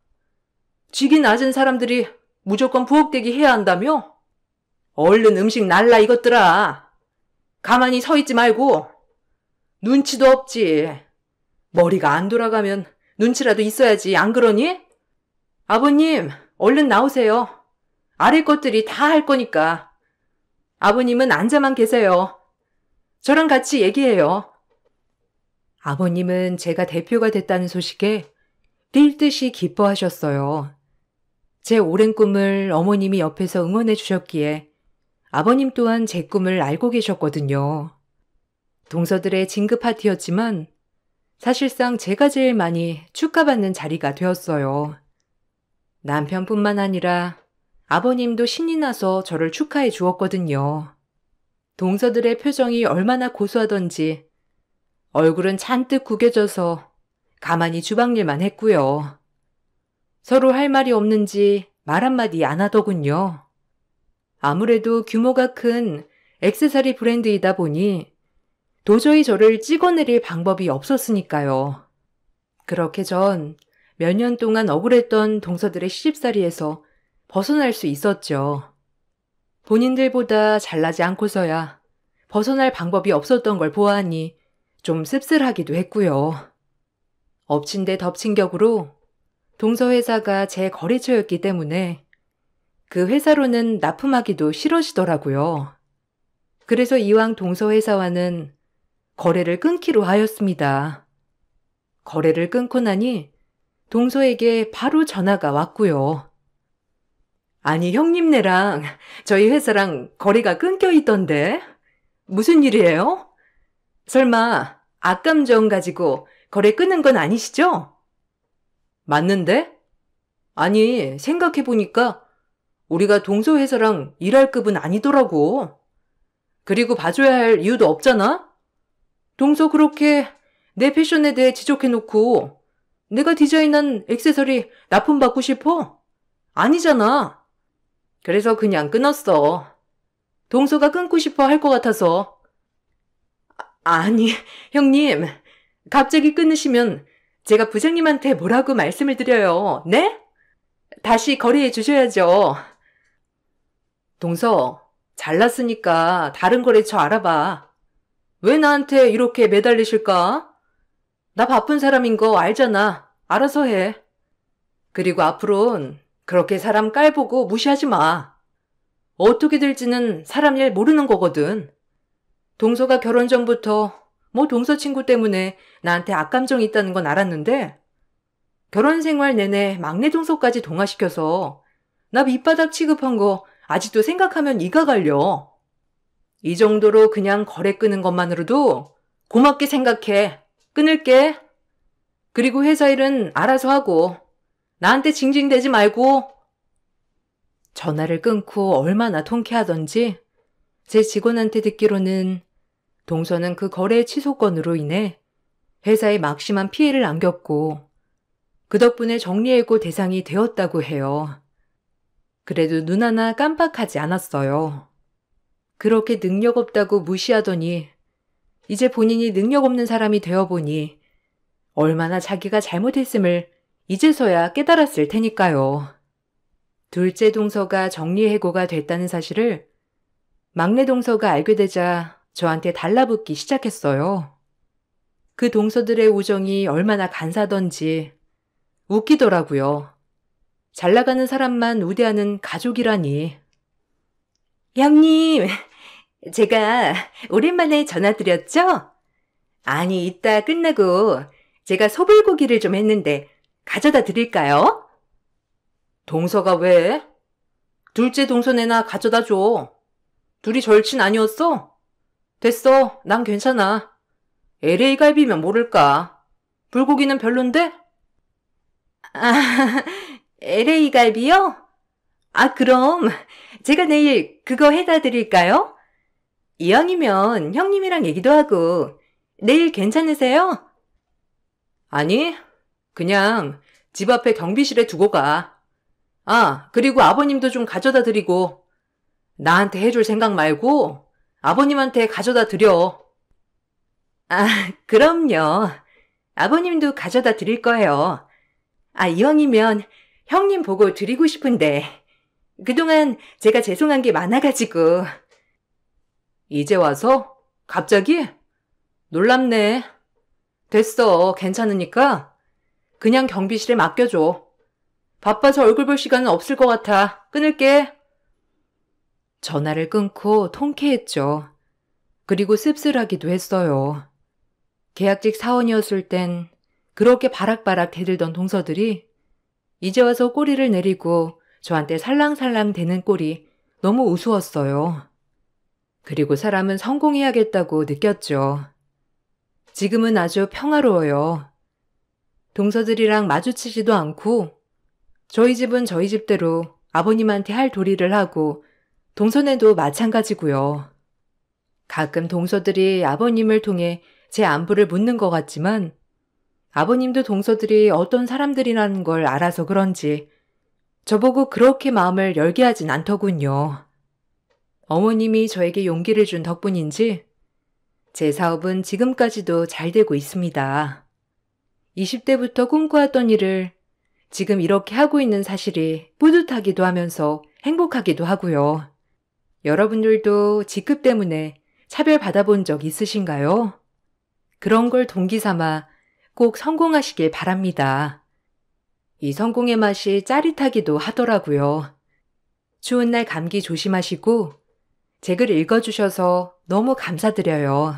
직위 낮은 사람들이 무조건 부엌대기 해야 한다며? 얼른 음식 날라 이것들아. 가만히 서 있지 말고. 눈치도 없지. 머리가 안 돌아가면 눈치라도 있어야지. 안 그러니? 아버님, 얼른 나오세요. 아래 것들이 다 할 거니까. 아버님은 앉아만 계세요. 저랑 같이 얘기해요. 아버님은 제가 대표가 됐다는 소식에 뛸 듯이 기뻐하셨어요. 제 오랜 꿈을 어머님이 옆에서 응원해 주셨기에 아버님 또한 제 꿈을 알고 계셨거든요. 동서들의 진급 파티였지만 사실상 제가 제일 많이 축하받는 자리가 되었어요. 남편뿐만 아니라 아버님도 신이 나서 저를 축하해 주었거든요. 동서들의 표정이 얼마나 고소하던지 얼굴은 잔뜩 구겨져서 가만히 주방일만 했고요. 서로 할 말이 없는지 말 한마디 안 하더군요. 아무래도 규모가 큰 액세서리 브랜드이다 보니 도저히 저를 찍어내릴 방법이 없었으니까요. 그렇게 전 몇 년 동안 억울했던 동서들의 시집살이에서 벗어날 수 있었죠. 본인들보다 잘나지 않고서야 벗어날 방법이 없었던 걸 보아하니 좀 씁쓸하기도 했고요. 엎친 데 덮친 격으로 동서회사가 제 거래처였기 때문에 그 회사로는 납품하기도 싫어지더라고요. 그래서 이왕 동서회사와는 거래를 끊기로 하였습니다. 거래를 끊고 나니 동서에게 바로 전화가 왔고요. 아니, 형님네랑 저희 회사랑 거래가 끊겨 있던데? 무슨 일이에요? 설마 악감정 가지고 거래 끊은 건 아니시죠? 맞는데? 아니, 생각해보니까 우리가 동서회사랑 일할 급은 아니더라고. 그리고 봐줘야 할 이유도 없잖아? 동서 그렇게 내 패션에 대해 지적해놓고 내가 디자인한 액세서리 납품받고 싶어? 아니잖아. 그래서 그냥 끊었어. 동서가 끊고 싶어 할 것 같아서. 아니, 형님. 갑자기 끊으시면 제가 부장님한테 뭐라고 말씀을 드려요. 네? 다시 거래해 주셔야죠. 동서, 잘났으니까 다른 거래처 알아봐. 왜 나한테 이렇게 매달리실까? 나 바쁜 사람인 거 알잖아. 알아서 해. 그리고 앞으론 그렇게 사람 깔보고 무시하지 마. 어떻게 될지는 사람 일 모르는 거거든. 동서가 결혼 전부터 동서 친구 때문에 나한테 악감정이 있다는 건 알았는데 결혼 생활 내내 막내 동서까지 동화시켜서 나 밑바닥 취급한 거 아직도 생각하면 이가 갈려. 이 정도로 그냥 거래 끄는 것만으로도 고맙게 생각해. 끊을게. 그리고 회사 일은 알아서 하고 나한테 징징대지 말고. 전화를 끊고 얼마나 통쾌하던지 제 직원한테 듣기로는 동서는 그 거래 취소 건으로 인해 회사에 막심한 피해를 안겼고 그 덕분에 정리해고 대상이 되었다고 해요. 그래도 눈 하나 깜빡하지 않았어요. 그렇게 능력 없다고 무시하더니 이제 본인이 능력 없는 사람이 되어보니 얼마나 자기가 잘못했음을 이제서야 깨달았을 테니까요. 둘째 동서가 정리해고가 됐다는 사실을 막내 동서가 알게 되자 저한테 달라붙기 시작했어요. 그 동서들의 우정이 얼마나 간사던지 웃기더라고요. 잘 나가는 사람만 우대하는 가족이라니. 형님, 제가 오랜만에 전화드렸죠? 아니, 이따 끝나고 제가 소불고기를 좀 했는데 가져다 드릴까요? 동서가 왜? 둘째 동서네나 가져다 줘. 둘이 절친 아니었어? 됐어, 난 괜찮아. LA 갈비면 모를까. 불고기는 별론데? 아, LA 갈비요? 아, 그럼 제가 내일 그거 해다 드릴까요? 이왕이면 형님이랑 얘기도 하고 내일 괜찮으세요? 아니, 그냥 집 앞에 경비실에 두고 가. 아, 그리고 아버님도 좀 가져다 드리고 나한테 해줄 생각 말고 아버님한테 가져다 드려. 아, 그럼요. 아버님도 가져다 드릴 거예요. 아, 이왕이면 형님 보고 드리고 싶은데 그동안 제가 죄송한 게 많아가지고. 이제 와서? 갑자기? 놀랍네. 됐어, 괜찮으니까 그냥 경비실에 맡겨줘. 바빠서 얼굴 볼 시간은 없을 것 같아. 끊을게. 전화를 끊고 통쾌했죠. 그리고 씁쓸하기도 했어요. 계약직 사원이었을 땐 그렇게 바락바락 대들던 동서들이 이제 와서 꼬리를 내리고 저한테 살랑살랑 대는 꼴이 너무 우스웠어요. 그리고 사람은 성공해야겠다고 느꼈죠. 지금은 아주 평화로워요. 동서들이랑 마주치지도 않고 저희 집은 저희 집대로 아버님한테 할 도리를 하고 동서네도 마찬가지고요. 가끔 동서들이 아버님을 통해 제 안부를 묻는 것 같지만 아버님도 동서들이 어떤 사람들이라는 걸 알아서 그런지 저보고 그렇게 마음을 열게 하진 않더군요. 어머님이 저에게 용기를 준 덕분인지 제 사업은 지금까지도 잘 되고 있습니다. 20대부터 꿈꿔왔던 일을 지금 이렇게 하고 있는 사실이 뿌듯하기도 하면서 행복하기도 하고요. 여러분들도 직급 때문에 차별받아본 적 있으신가요? 그런 걸 동기 삼아 꼭 성공하시길 바랍니다. 이 성공의 맛이 짜릿하기도 하더라고요. 추운 날 감기 조심하시고 제 글 읽어주셔서 너무 감사드려요.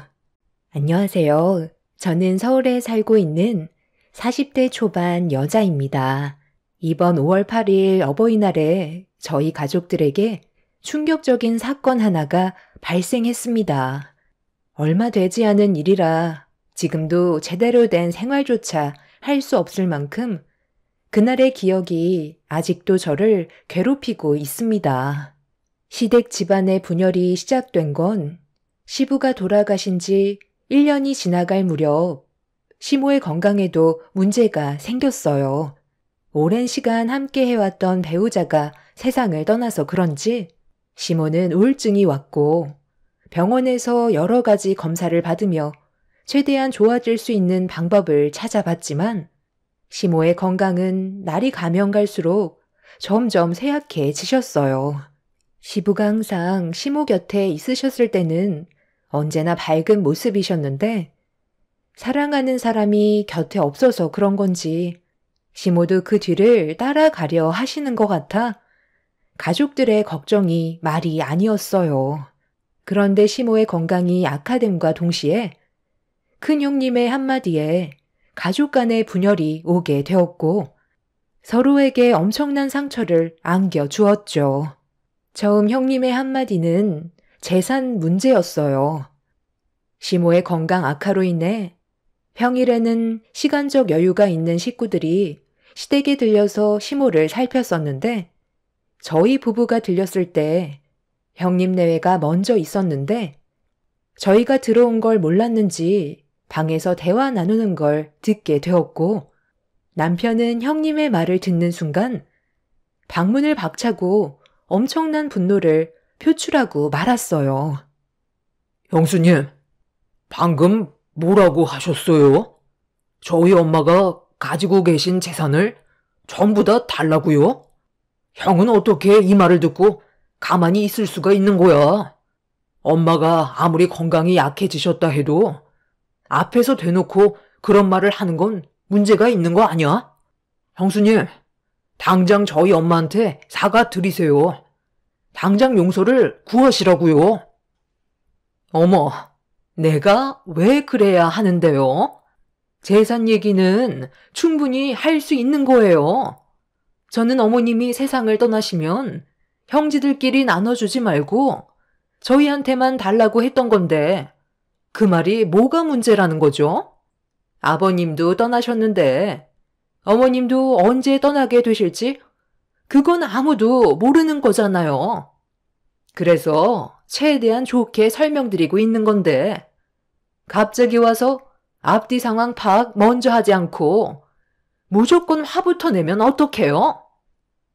안녕하세요. 저는 서울에 살고 있는 40대 초반 여자입니다. 이번 5월 8일 어버이날에 저희 가족들에게 충격적인 사건 하나가 발생했습니다. 얼마 되지 않은 일이라 지금도 제대로 된 생활조차 할 수 없을 만큼 그날의 기억이 아직도 저를 괴롭히고 있습니다. 시댁 집안의 분열이 시작된 건 시부가 돌아가신 지 1년이 지나갈 무렵 시모의 건강에도 문제가 생겼어요. 오랜 시간 함께 해왔던 배우자가 세상을 떠나서 그런지 시모는 우울증이 왔고 병원에서 여러 가지 검사를 받으며 최대한 좋아질 수 있는 방법을 찾아봤지만 시모의 건강은 날이 가면 갈수록 점점 쇠약해지셨어요. 시부가 항상 시모 곁에 있으셨을 때는 언제나 밝은 모습이셨는데 사랑하는 사람이 곁에 없어서 그런 건지 시모도 그 뒤를 따라가려 하시는 것 같아 가족들의 걱정이 말이 아니었어요. 그런데 시모의 건강이 악화됨과 동시에 큰 형님의 한마디에 가족 간의 분열이 오게 되었고 서로에게 엄청난 상처를 안겨주었죠. 처음 형님의 한마디는 재산 문제였어요. 시모의 건강 악화로 인해 평일에는 시간적 여유가 있는 식구들이 시댁에 들려서 시모를 살폈었는데 저희 부부가 들렸을 때 형님 내외가 먼저 있었는데 저희가 들어온 걸 몰랐는지 방에서 대화 나누는 걸 듣게 되었고 남편은 형님의 말을 듣는 순간 방문을 박차고 엄청난 분노를 표출하고 말았어요. 형수님, 방금 뭐라고 하셨어요? 저희 엄마가 가지고 계신 재산을 전부 다 달라고요? 형은 어떻게 이 말을 듣고 가만히 있을 수가 있는 거야? 엄마가 아무리 건강이 약해지셨다 해도 앞에서 대놓고 그런 말을 하는 건 문제가 있는 거 아니야? 형수님, 당장 저희 엄마한테 사과 드리세요. 당장 용서를 구하시라고요. 어머, 내가 왜 그래야 하는데요? 재산 얘기는 충분히 할 수 있는 거예요. 저는 어머님이 세상을 떠나시면 형제들끼리 나눠주지 말고 저희한테만 달라고 했던 건데 그 말이 뭐가 문제라는 거죠? 아버님도 떠나셨는데 어머님도 언제 떠나게 되실지 그건 아무도 모르는 거잖아요. 그래서 최대한 좋게 설명드리고 있는 건데 갑자기 와서 앞뒤 상황 파악 먼저 하지 않고 무조건 화부터 내면 어떡해요?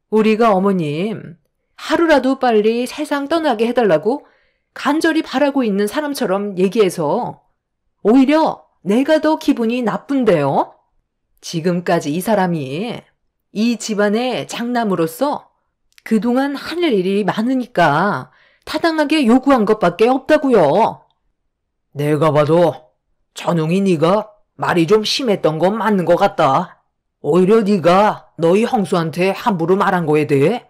우리가 어머님 하루라도 빨리 세상 떠나게 해달라고 간절히 바라고 있는 사람처럼 얘기해서 오히려 내가 더 기분이 나쁜데요? 지금까지 이 사람이 이 집안의 장남으로서 그동안 하늘 일이 많으니까 타당하게 요구한 것밖에 없다고요. 내가 봐도 전웅이 네가 말이 좀 심했던 건 맞는 것 같다. 오히려 네가 너희 형수한테 함부로 말한 거에 대해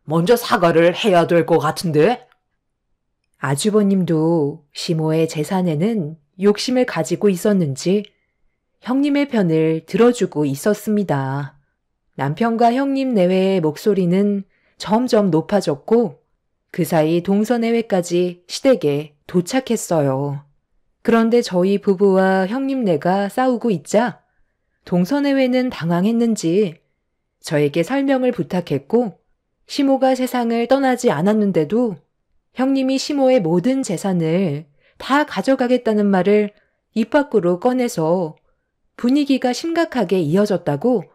먼저 사과를 해야 될 것 같은데? 아주버님도 시모의 재산에는 욕심을 가지고 있었는지 형님의 편을 들어주고 있었습니다. 남편과 형님 내외의 목소리는 점점 높아졌고 그 사이 동서내외까지 시댁에 도착했어요. 그런데 저희 부부와 형님네가 싸우고 있자 동서내외는 당황했는지 저에게 설명을 부탁했고 시모가 세상을 떠나지 않았는데도 형님이 시모의 모든 재산을 다 가져가겠다는 말을 입 밖으로 꺼내서 분위기가 심각하게 이어졌다고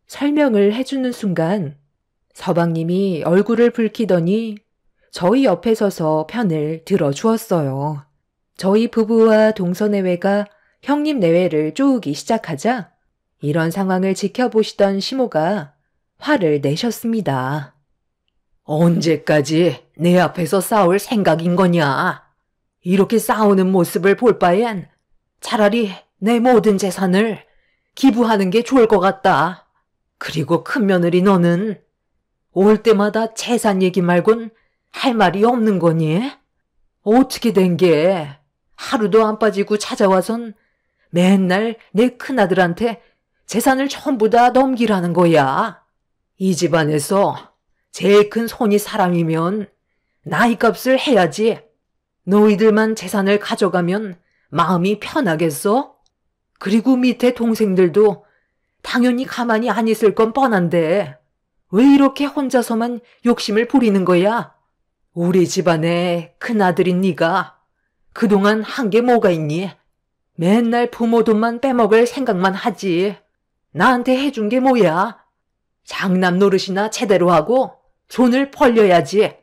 설명을 해주는 순간 서방님이 얼굴을 붉히더니 저희 옆에 서서 편을 들어주었어요. 저희 부부와 동서내외가 형님 내외를 쪼우기 시작하자 이런 상황을 지켜보시던 시모가 화를 내셨습니다. 언제까지 내 앞에서 싸울 생각인 거냐? 이렇게 싸우는 모습을 볼 바엔 차라리 내 모든 재산을 기부하는 게 좋을 것 같다. 그리고 큰며느리 너는 올 때마다 재산 얘기 말곤 할 말이 없는 거니? 어떻게 된 게 하루도 안 빠지고 찾아와선 맨날 내 큰아들한테 재산을 전부 다 넘기라는 거야. 이 집안에서 제일 큰 손이 사람이면 나이값을 해야지. 너희들만 재산을 가져가면 마음이 편하겠어? 그리고 밑에 동생들도 당연히 가만히 안 있을 건 뻔한데 왜 이렇게 혼자서만 욕심을 부리는 거야? 우리 집안의 큰아들인 네가 그동안 한 게 뭐가 있니? 맨날 부모 돈만 빼먹을 생각만 하지. 나한테 해준 게 뭐야? 장남 노릇이나 제대로 하고 손을 벌려야지.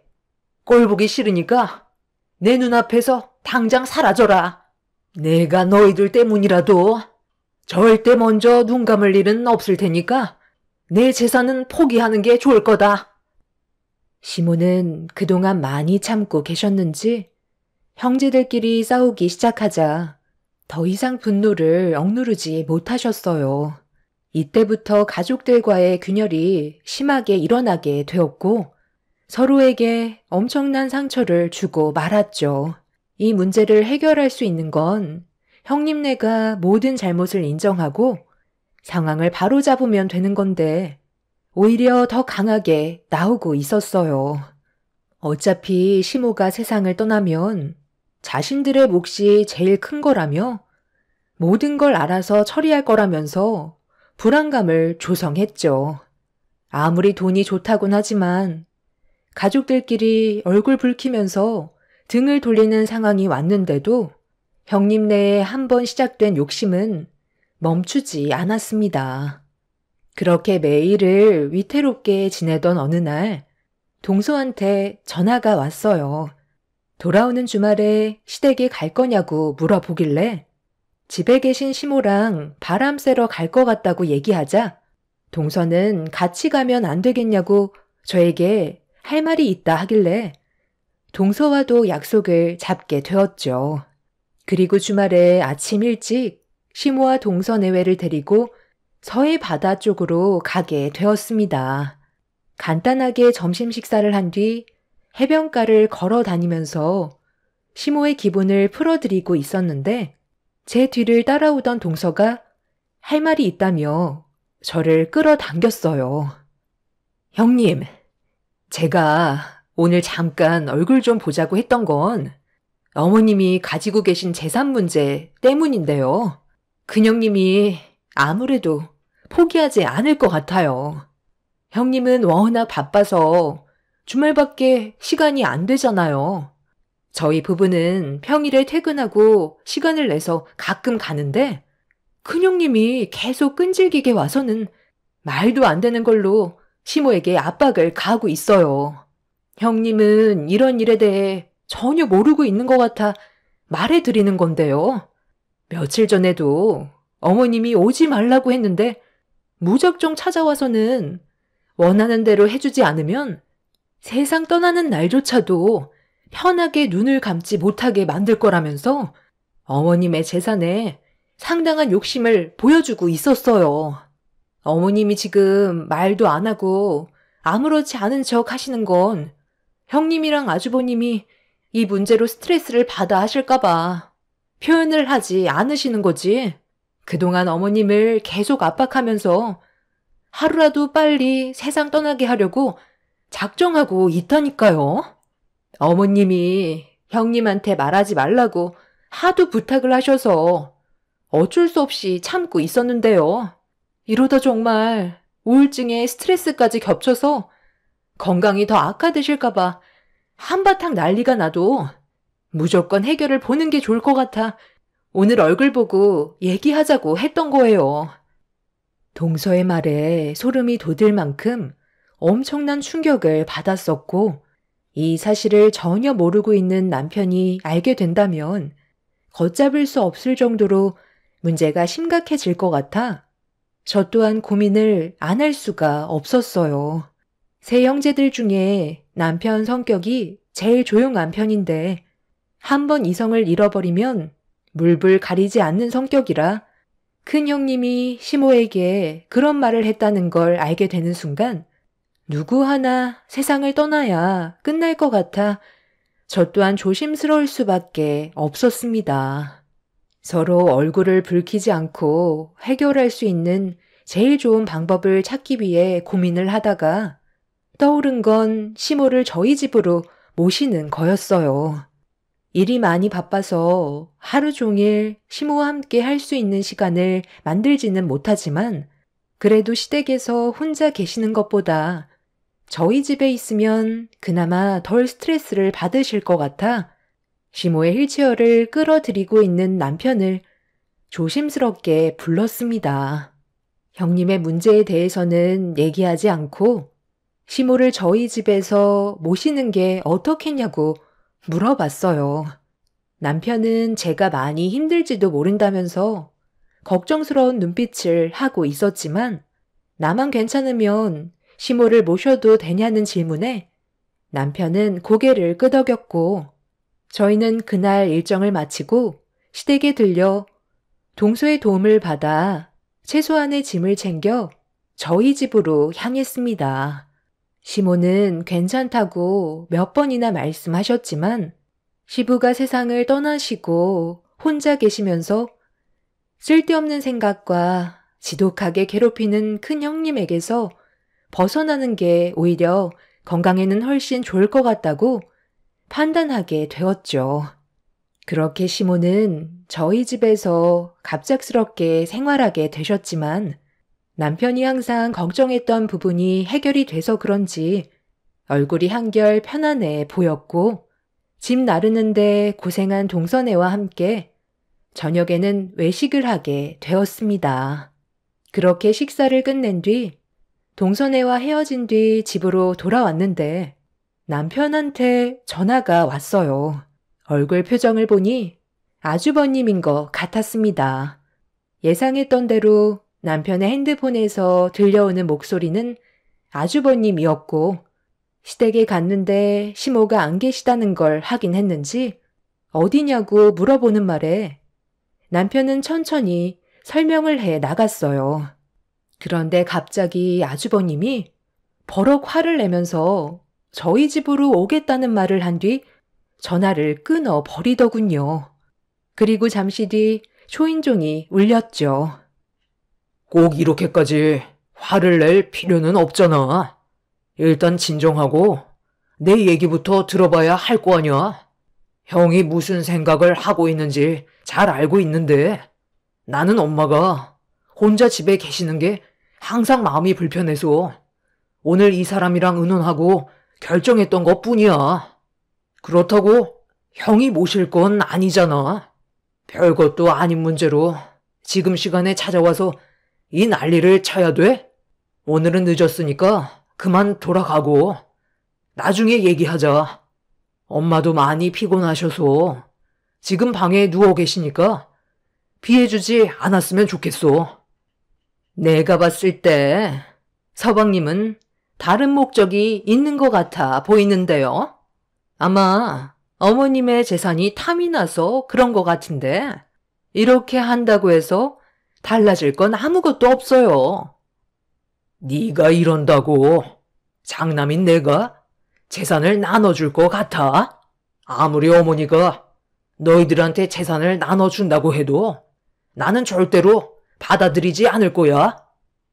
꼴 보기 싫으니까 내 눈앞에서 당장 사라져라. 내가 너희들 때문이라도 절대 먼저 눈 감을 일은 없을 테니까 내 재산은 포기하는 게 좋을 거다. 시모는 그동안 많이 참고 계셨는지 형제들끼리 싸우기 시작하자 더 이상 분노를 억누르지 못하셨어요. 이때부터 가족들과의 균열이 심하게 일어나게 되었고 서로에게 엄청난 상처를 주고 말았죠. 이 문제를 해결할 수 있는 건 형님네가 모든 잘못을 인정하고 상황을 바로잡으면 되는 건데 오히려 더 강하게 나오고 있었어요. 어차피 시모가 세상을 떠나면 자신들의 몫이 제일 큰 거라며 모든 걸 알아서 처리할 거라면서 불안감을 조성했죠. 아무리 돈이 좋다곤 하지만 가족들끼리 얼굴 붉히면서 등을 돌리는 상황이 왔는데도 형님네에 한 번 시작된 욕심은 멈추지 않았습니다. 그렇게 매일을 위태롭게 지내던 어느 날 동서한테 전화가 왔어요. 돌아오는 주말에 시댁에 갈 거냐고 물어보길래 집에 계신 시모랑 바람 쐬러 갈 것 같다고 얘기하자 동서는 같이 가면 안 되겠냐고 저에게 할 말이 있다 하길래 동서와도 약속을 잡게 되었죠. 그리고 주말에 아침 일찍 시모와 동서 내외를 데리고 서해 바다 쪽으로 가게 되었습니다. 간단하게 점심 식사를 한 뒤 해변가를 걸어 다니면서 시모의 기분을 풀어드리고 있었는데 제 뒤를 따라오던 동서가 할 말이 있다며 저를 끌어당겼어요. 형님, 제가 오늘 잠깐 얼굴 좀 보자고 했던 건 어머님이 가지고 계신 재산 문제 때문인데요. 큰형님이 아무래도 포기하지 않을 것 같아요. 형님은 워낙 바빠서 주말밖에 시간이 안 되잖아요. 저희 부부는 평일에 퇴근하고 시간을 내서 가끔 가는데 큰형님이 계속 끈질기게 와서는 말도 안 되는 걸로 시모에게 압박을 가하고 있어요. 형님은 이런 일에 대해 전혀 모르고 있는 것 같아 말해드리는 건데요. 며칠 전에도 어머님이 오지 말라고 했는데 무작정 찾아와서는 원하는 대로 해주지 않으면 세상 떠나는 날조차도 편하게 눈을 감지 못하게 만들 거라면서 어머님의 재산에 상당한 욕심을 보여주고 있었어요. 어머님이 지금 말도 안 하고 아무렇지 않은 척 하시는 건 형님이랑 아주버님이 이 문제로 스트레스를 받아 하실까봐 표현을 하지 않으시는 거지. 그동안 어머님을 계속 압박하면서 하루라도 빨리 세상 떠나게 하려고 작정하고 있다니까요. 어머님이 형님한테 말하지 말라고 하도 부탁을 하셔서 어쩔 수 없이 참고 있었는데요. 이러다 정말 우울증에 스트레스까지 겹쳐서 건강이 더 악화되실까봐 한바탕 난리가 나도 무조건 해결을 보는 게 좋을 것 같아 오늘 얼굴 보고 얘기하자고 했던 거예요. 동서의 말에 소름이 돋을 만큼 엄청난 충격을 받았었고 이 사실을 전혀 모르고 있는 남편이 알게 된다면 걷잡을 수 없을 정도로 문제가 심각해질 것 같아 저 또한 고민을 안 할 수가 없었어요. 세 형제들 중에 남편 성격이 제일 조용한 편인데 한 번 이성을 잃어버리면 물불 가리지 않는 성격이라 큰 형님이 시모에게 그런 말을 했다는 걸 알게 되는 순간 누구 하나 세상을 떠나야 끝날 것 같아 저 또한 조심스러울 수밖에 없었습니다. 서로 얼굴을 붉히지 않고 해결할 수 있는 제일 좋은 방법을 찾기 위해 고민을 하다가 떠오른 건 시모를 저희 집으로 모시는 거였어요. 일이 많이 바빠서 하루 종일 시모와 함께 할 수 있는 시간을 만들지는 못하지만 그래도 시댁에서 혼자 계시는 것보다 저희 집에 있으면 그나마 덜 스트레스를 받으실 것 같아 시모의 휠체어를 끌어들이고 있는 남편을 조심스럽게 불렀습니다. 형님의 문제에 대해서는 얘기하지 않고 시모를 저희 집에서 모시는 게 어떻겠냐고 물어봤어요. 남편은 제가 많이 힘들지도 모른다면서 걱정스러운 눈빛을 하고 있었지만 나만 괜찮으면 시모를 모셔도 되냐는 질문에 남편은 고개를 끄덕였고 저희는 그날 일정을 마치고 시댁에 들려 동서의 도움을 받아 최소한의 짐을 챙겨 저희 집으로 향했습니다. 시모는 괜찮다고 몇 번이나 말씀하셨지만 시부가 세상을 떠나시고 혼자 계시면서 쓸데없는 생각과 지독하게 괴롭히는 큰 형님에게서 벗어나는 게 오히려 건강에는 훨씬 좋을 것 같다고 판단하게 되었죠. 그렇게 시모는 저희 집에서 갑작스럽게 생활하게 되셨지만 남편이 항상 걱정했던 부분이 해결이 돼서 그런지 얼굴이 한결 편안해 보였고 집 나르는데 고생한 동서네와 함께 저녁에는 외식을 하게 되었습니다. 그렇게 식사를 끝낸 뒤 동서네와 헤어진 뒤 집으로 돌아왔는데 남편한테 전화가 왔어요. 얼굴 표정을 보니 아주버님인 것 같았습니다. 예상했던 대로 남편의 핸드폰에서 들려오는 목소리는 아주버님이었고 시댁에 갔는데 시모가 안 계시다는 걸 확인했는지 어디냐고 물어보는 말에 남편은 천천히 설명을 해 나갔어요. 그런데 갑자기 아주버님이 버럭 화를 내면서 저희 집으로 오겠다는 말을 한 뒤 전화를 끊어 버리더군요. 그리고 잠시 뒤 초인종이 울렸죠. 꼭 이렇게까지 화를 낼 필요는 없잖아. 일단 진정하고 내 얘기부터 들어봐야 할 거 아니야. 형이 무슨 생각을 하고 있는지 잘 알고 있는데 나는 엄마가 혼자 집에 계시는 게 항상 마음이 불편해서 오늘 이 사람이랑 의논하고 결정했던 것 뿐이야. 그렇다고 형이 모실 건 아니잖아. 별것도 아닌 문제로 지금 시간에 찾아와서 이 난리를 쳐야 돼? 오늘은 늦었으니까 그만 돌아가고 나중에 얘기하자. 엄마도 많이 피곤하셔서 지금 방에 누워 계시니까 피해주지 않았으면 좋겠어. 내가 봤을 때 서방님은 다른 목적이 있는 것 같아 보이는데요. 아마 어머님의 재산이 탐이 나서 그런 것 같은데 이렇게 한다고 해서 달라질 건 아무것도 없어요. 네가 이런다고 장남인 내가 재산을 나눠줄 것 같아? 아무리 어머니가 너희들한테 재산을 나눠준다고 해도 나는 절대로 받아들이지 않을 거야.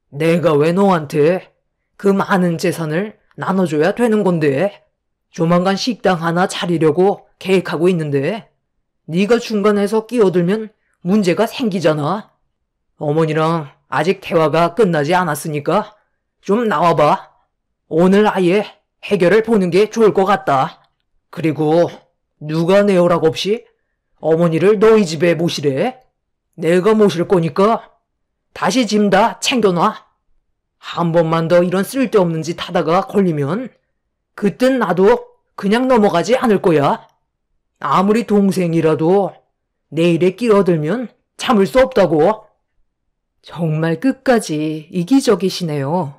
내가 왜 너한테 그 많은 재산을 나눠줘야 되는 건데. 조만간 식당 하나 차리려고 계획하고 있는데 네가 중간에서 끼어들면 문제가 생기잖아. 어머니랑 아직 대화가 끝나지 않았으니까 좀 나와봐. 오늘 아예 해결을 보는 게 좋을 것 같다. 그리고 누가 내 허락 없이 어머니를 너희 집에 모시래. 내가 모실 거니까 다시 짐 다 챙겨놔. 한 번만 더 이런 쓸데없는 짓 하다가 걸리면 그땐 나도 그냥 넘어가지 않을 거야. 아무리 동생이라도 내 일에 끼어들면 참을 수 없다고. 정말 끝까지 이기적이시네요.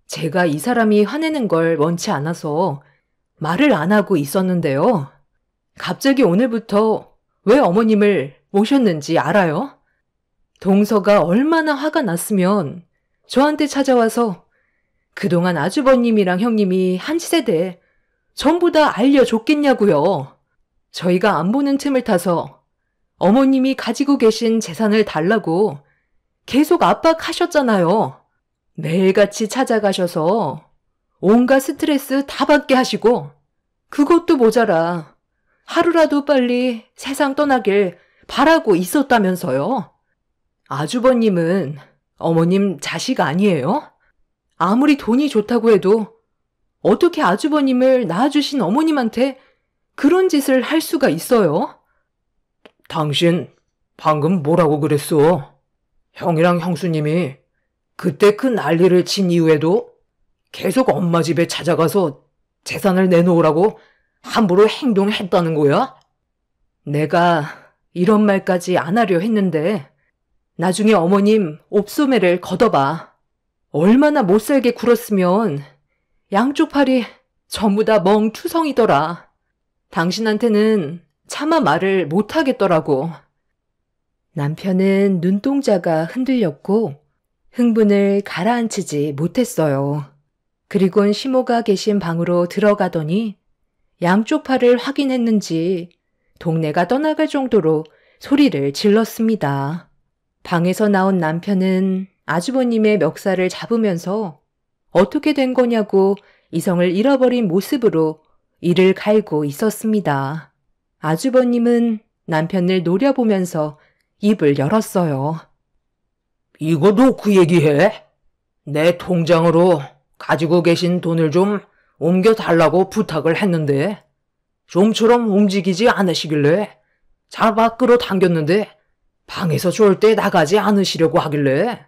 제가 이 사람이 화내는 걸 원치 않아서 말을 안 하고 있었는데요. 갑자기 오늘부터 왜 어머님을 모셨는지 알아요? 동서가 얼마나 화가 났으면 저한테 찾아와서 그동안 아주버님이랑 형님이 한 세대 전부 다 알려줬겠냐고요. 저희가 안 보는 틈을 타서 어머님이 가지고 계신 재산을 달라고 계속 압박하셨잖아요. 매일같이 찾아가셔서 온갖 스트레스 다 받게 하시고 그것도 모자라 하루라도 빨리 세상 떠나길 바라고 있었다면서요. 아주버님은 어머님 자식 아니에요? 아무리 돈이 좋다고 해도 어떻게 아주버님을 낳아주신 어머님한테 그런 짓을 할 수가 있어요? 당신 방금 뭐라고 그랬어? 형이랑 형수님이 그때 그 난리를 친 이후에도 계속 엄마 집에 찾아가서 재산을 내놓으라고 함부로 행동했다는 거야? 내가 이런 말까지 안 하려 했는데 나중에 어머님 옵소매를 걷어봐. 얼마나 못살게 굴었으면 양쪽 팔이 전부 다 멍투성이더라. 당신한테는 차마 말을 못하겠더라고. 남편은 눈동자가 흔들렸고 흥분을 가라앉히지 못했어요. 그리곤 시모가 계신 방으로 들어가더니 양쪽 팔을 확인했는지 동네가 떠나갈 정도로 소리를 질렀습니다. 방에서 나온 남편은 아주버님의 멱살을 잡으면서 어떻게 된 거냐고 이성을 잃어버린 모습으로 이를 갈고 있었습니다. 아주버님은 남편을 노려보면서 입을 열었어요. 이거도 그 얘기해? 내 통장으로 가지고 계신 돈을 좀 옮겨달라고 부탁을 했는데 좀처럼 움직이지 않으시길래 잡아 끌어당겼는데 방에서 절대 나가지 않으시려고 하길래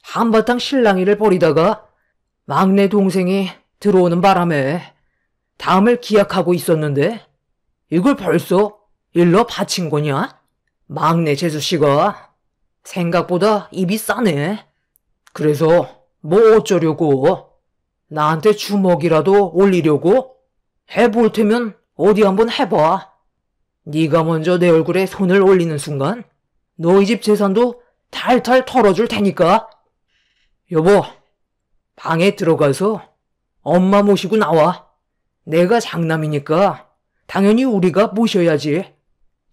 한바탕 실랑이를 벌이다가 막내 동생이 들어오는 바람에 다음을 기약하고 있었는데 이걸 벌써 일러 바친 거냐? 막내 재수씨가 생각보다 입이 싸네. 그래서 뭐 어쩌려고? 나한테 주먹이라도 올리려고? 해볼 테면 어디 한번 해봐. 네가 먼저 내 얼굴에 손을 올리는 순간 너희 집 재산도 탈탈 털어줄 테니까. 여보, 방에 들어가서 엄마 모시고 나와. 내가 장남이니까 당연히 우리가 모셔야지.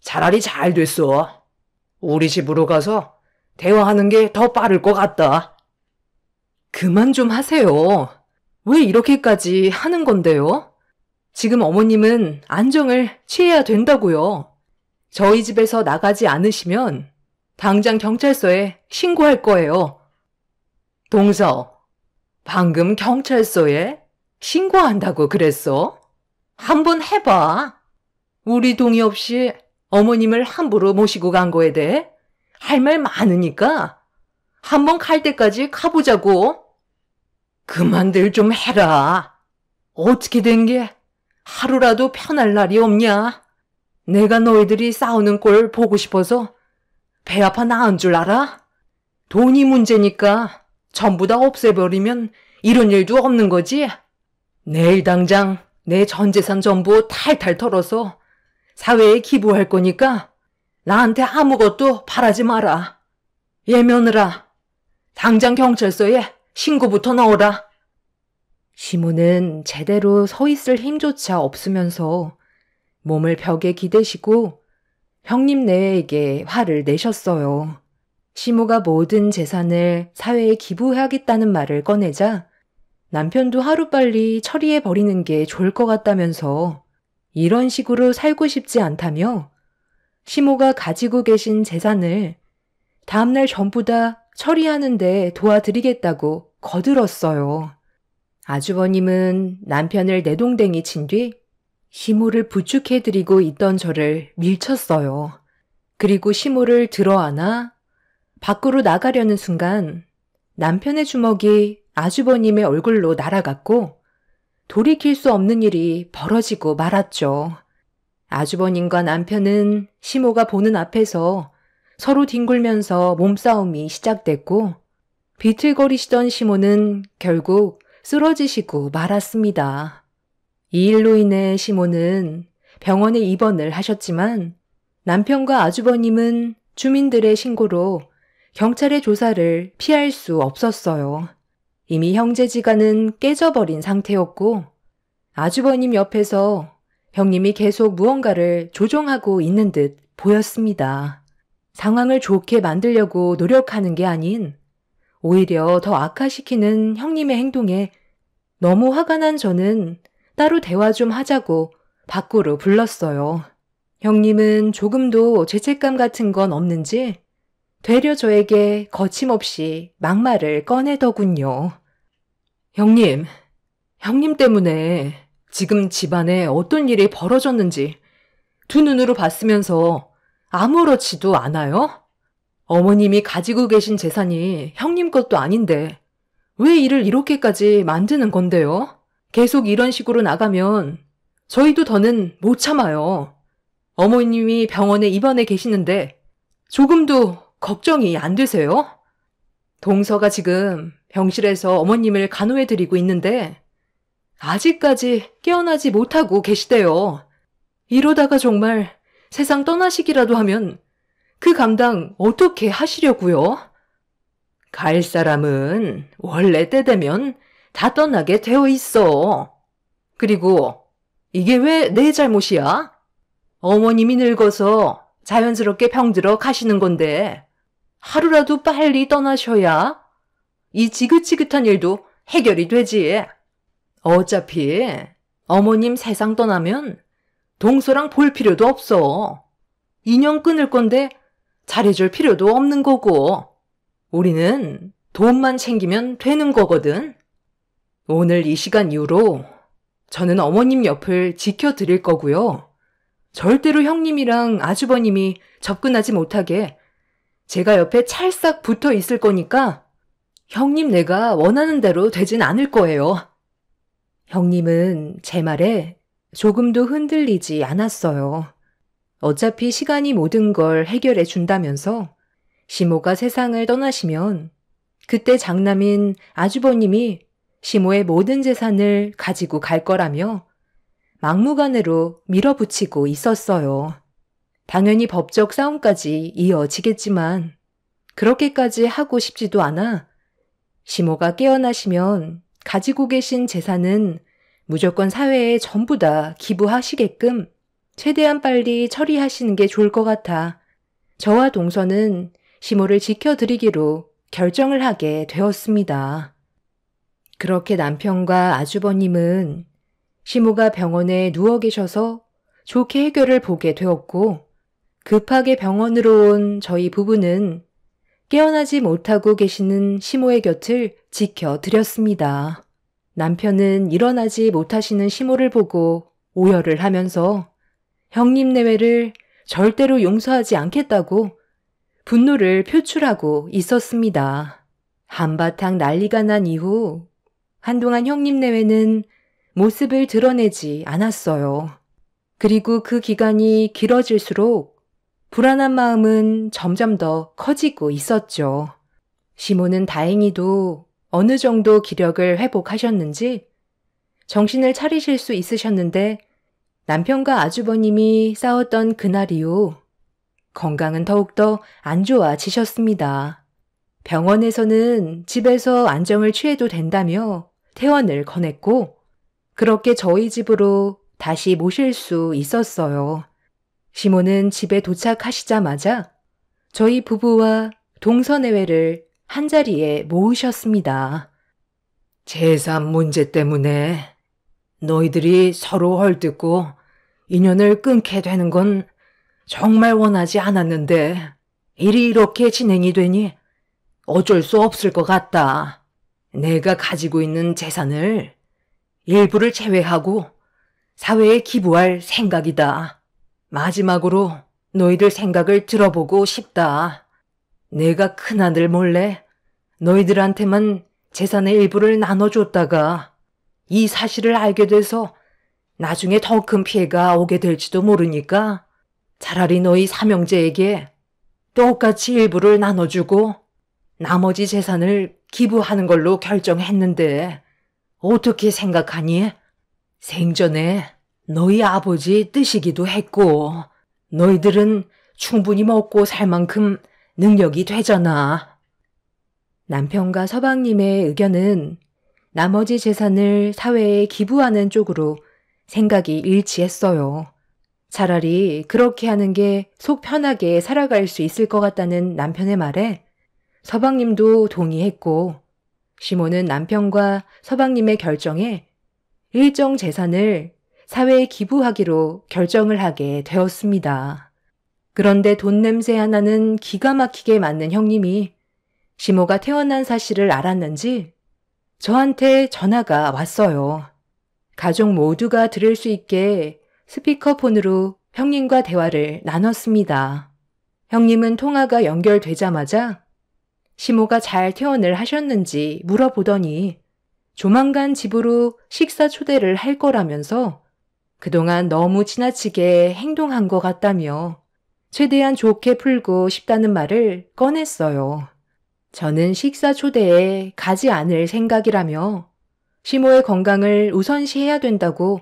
차라리 잘 됐어. 우리 집으로 가서 대화하는 게 더 빠를 것 같다. 그만 좀 하세요. 왜 이렇게까지 하는 건데요? 지금 어머님은 안정을 취해야 된다고요. 저희 집에서 나가지 않으시면 당장 경찰서에 신고할 거예요. 동서, 방금 경찰서에 신고한다고 그랬어? 한번 해봐. 우리 동의 없이 어머님을 함부로 모시고 간 거에 대해 할 말 많으니까 한번 갈 때까지 가보자고. 그만들 좀 해라. 어떻게 된 게 하루라도 편할 날이 없냐? 내가 너희들이 싸우는 꼴 보고 싶어서 배 아파 나은 줄 알아? 돈이 문제니까 전부 다 없애버리면 이런 일도 없는 거지? 내일 당장 내 전 재산 전부 탈탈 털어서 사회에 기부할 거니까 나한테 아무것도 바라지 마라. 예며느라 당장 경찰서에 신고부터 넣어라. 시모는 제대로 서 있을 힘조차 없으면서 몸을 벽에 기대시고 형님 네에게 화를 내셨어요. 시모가 모든 재산을 사회에 기부하겠다는 말을 꺼내자 남편도 하루빨리 처리해버리는 게 좋을 것 같다면서 이런 식으로 살고 싶지 않다며 시모가 가지고 계신 재산을 다음날 전부 다 처리하는데 도와드리겠다고 거들었어요. 아주버님은 남편을 내동댕이 친 뒤 시모를 부축해드리고 있던 저를 밀쳤어요. 그리고 시모를 들어안아 밖으로 나가려는 순간 남편의 주먹이 아주버님의 얼굴로 날아갔고 돌이킬 수 없는 일이 벌어지고 말았죠. 아주버님과 남편은 시모가 보는 앞에서 서로 뒹굴면서 몸싸움이 시작됐고 비틀거리시던 시모는 결국 쓰러지시고 말았습니다. 이 일로 인해 시모는 병원에 입원을 하셨지만 남편과 아주버님은 주민들의 신고로 경찰의 조사를 피할 수 없었어요. 이미 형제지간은 깨져버린 상태였고 아주버님 옆에서 형님이 계속 무언가를 조종하고 있는 듯 보였습니다. 상황을 좋게 만들려고 노력하는 게 아닌 오히려 더 악화시키는 형님의 행동에 너무 화가 난 저는 따로 대화 좀 하자고 밖으로 불렀어요. 형님은 조금도 죄책감 같은 건 없는지 되려 저에게 거침없이 막말을 꺼내더군요. 형님 때문에 지금 집안에 어떤 일이 벌어졌는지 두 눈으로 봤으면서 아무렇지도 않아요? 어머님이 가지고 계신 재산이 형님 것도 아닌데 왜 일을 이렇게까지 만드는 건데요? 계속 이런 식으로 나가면 저희도 더는 못 참아요. 어머님이 병원에 입원해 계시는데 조금도 걱정이 안 되세요? 동서가 지금 병실에서 어머님을 간호해드리고 있는데 아직까지 깨어나지 못하고 계시대요. 이러다가 정말 세상 떠나시기라도 하면 그 감당 어떻게 하시려고요? 갈 사람은 원래 때 되면 다 떠나게 되어 있어. 그리고 이게 왜 내 잘못이야? 어머님이 늙어서 자연스럽게 병들어 가시는 건데 하루라도 빨리 떠나셔야 이 지긋지긋한 일도 해결이 되지. 어차피 어머님 세상 떠나면 동서랑 볼 필요도 없어. 인연 끊을 건데 잘해줄 필요도 없는 거고 우리는 돈만 챙기면 되는 거거든. 오늘 이 시간 이후로 저는 어머님 옆을 지켜드릴 거고요. 절대로 형님이랑 아주버님이 접근하지 못하게 제가 옆에 찰싹 붙어 있을 거니까 형님 내가 원하는 대로 되진 않을 거예요. 형님은 제 말에 조금도 흔들리지 않았어요. 어차피 시간이 모든 걸 해결해 준다면서 시모가 세상을 떠나시면 그때 장남인 아주버님이 시모의 모든 재산을 가지고 갈 거라며 막무가내로 밀어붙이고 있었어요. 당연히 법적 싸움까지 이어지겠지만 그렇게까지 하고 싶지도 않아 시모가 깨어나시면 가지고 계신 재산은 무조건 사회에 전부 다 기부하시게끔 최대한 빨리 처리하시는 게 좋을 것 같아 저와 동서는 시모를 지켜드리기로 결정을 하게 되었습니다. 그렇게 남편과 아주버님은 시모가 병원에 누워 계셔서 좋게 해결을 보게 되었고 급하게 병원으로 온 저희 부부는 깨어나지 못하고 계시는 시모의 곁을 지켜드렸습니다. 남편은 일어나지 못하시는 시모를 보고 오열을 하면서 형님 내외를 절대로 용서하지 않겠다고 분노를 표출하고 있었습니다. 한바탕 난리가 난 이후 한동안 형님 내외는 모습을 드러내지 않았어요. 그리고 그 기간이 길어질수록 불안한 마음은 점점 더 커지고 있었죠. 시모는 다행히도 어느 정도 기력을 회복하셨는지 정신을 차리실 수 있으셨는데 남편과 아주버님이 싸웠던 그날 이후 건강은 더욱더 안 좋아지셨습니다. 병원에서는 집에서 안정을 취해도 된다며 퇴원을 권했고 그렇게 저희 집으로 다시 모실 수 있었어요. 시모는 집에 도착하시자마자 저희 부부와 동서내외를 한자리에 모으셨습니다. 재산 문제 때문에 너희들이 서로 헐뜯고 인연을 끊게 되는 건 정말 원하지 않았는데 일이 이렇게 진행이 되니 어쩔 수 없을 것 같다. 내가 가지고 있는 재산을 일부를 제외하고 사회에 기부할 생각이다. 마지막으로 너희들 생각을 들어보고 싶다. 내가 큰아들 몰래 너희들한테만 재산의 일부를 나눠줬다가 이 사실을 알게 돼서 나중에 더 큰 피해가 오게 될지도 모르니까 차라리 너희 삼형제에게 똑같이 일부를 나눠주고 나머지 재산을 기부하는 걸로 결정했는데 어떻게 생각하니? 생전에 너희 아버지 뜻이기도 했고 너희들은 충분히 먹고 살 만큼 능력이 되잖아. 남편과 서방님의 의견은 나머지 재산을 사회에 기부하는 쪽으로 생각이 일치했어요. 차라리 그렇게 하는 게 속 편하게 살아갈 수 있을 것 같다는 남편의 말에 서방님도 동의했고, 시모는 남편과 서방님의 결정에 일정 재산을 사회에 기부하기로 결정을 하게 되었습니다. 그런데 돈 냄새 하나는 기가 막히게 맡는 형님이 시모가 태어난 사실을 알았는지 저한테 전화가 왔어요. 가족 모두가 들을 수 있게 스피커폰으로 형님과 대화를 나눴습니다. 형님은 통화가 연결되자마자 시모가 잘 퇴원을 하셨는지 물어보더니 조만간 집으로 식사 초대를 할 거라면서 그동안 너무 지나치게 행동한 것 같다며 최대한 좋게 풀고 싶다는 말을 꺼냈어요. 저는 식사 초대에 가지 않을 생각이라며 시모의 건강을 우선시해야 된다고,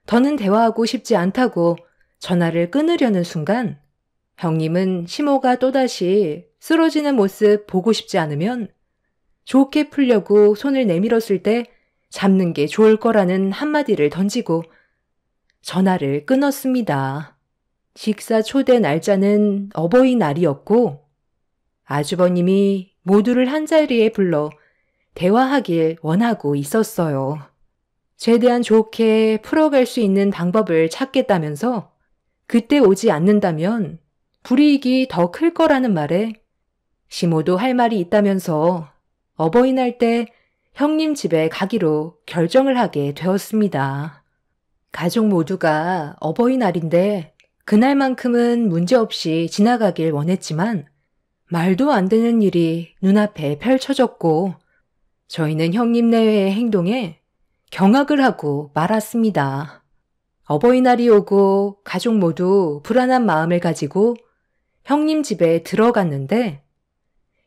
더는 대화하고 싶지 않다고 전화를 끊으려는 순간 형님은 시모가 또다시 쓰러지는 모습 보고 싶지 않으면 좋게 풀려고 손을 내밀었을 때 잡는 게 좋을 거라는 한마디를 던지고 전화를 끊었습니다. 식사 초대 날짜는 어버이날이었고 아주버님이 모두를 한자리에 불러 대화하길 원하고 있었어요. 최대한 좋게 풀어갈 수 있는 방법을 찾겠다면서 그때 오지 않는다면 불이익이 더 클 거라는 말에 시모도 할 말이 있다면서 어버이날 때 형님 집에 가기로 결정을 하게 되었습니다. 가족 모두가 어버이날인데 그날만큼은 문제없이 지나가길 원했지만 말도 안 되는 일이 눈앞에 펼쳐졌고 저희는 형님 내외의 행동에 경악을 하고 말았습니다. 어버이날이 오고 가족 모두 불안한 마음을 가지고 형님 집에 들어갔는데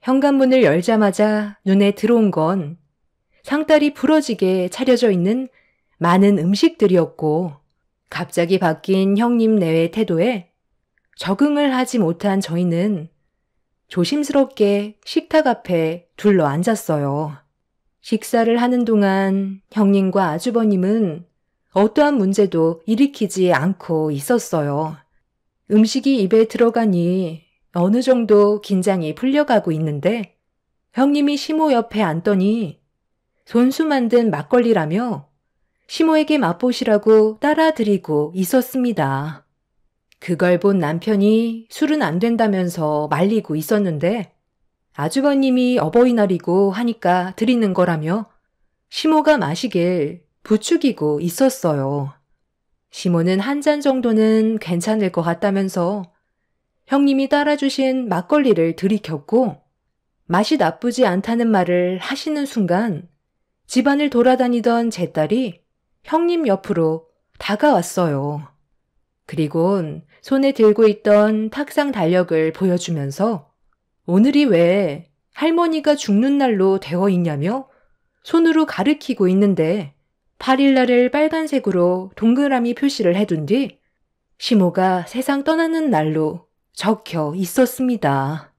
현관문을 열자마자 눈에 들어온 건 상다리 부러지게 차려져 있는 많은 음식들이었고 갑자기 바뀐 형님 내외 태도에 적응을 하지 못한 저희는 조심스럽게 식탁 앞에 둘러 앉았어요. 식사를 하는 동안 형님과 아주버님은 어떠한 문제도 일으키지 않고 있었어요. 음식이 입에 들어가니 어느 정도 긴장이 풀려가고 있는데 형님이 시모 옆에 앉더니 손수 만든 막걸리라며 시모에게 맛보시라고 따라드리고 있었습니다. 그걸 본 남편이 술은 안 된다면서 말리고 있었는데 아주버님이 어버이날이고 하니까 드리는 거라며 시모가 마시길 부추기고 있었어요. 시모는 한 잔 정도는 괜찮을 것 같다면서 형님이 따라주신 막걸리를 들이켰고 맛이 나쁘지 않다는 말을 하시는 순간 집안을 돌아다니던 제 딸이 형님 옆으로 다가왔어요. 그리곤 손에 들고 있던 탁상 달력을 보여주면서 오늘이 왜 할머니가 죽는 날로 되어 있냐며 손으로 가리키고 있는데 8일날을 빨간색으로 동그라미 표시를 해둔 뒤 시모가 세상 떠나는 날로 적혀 있었습니다.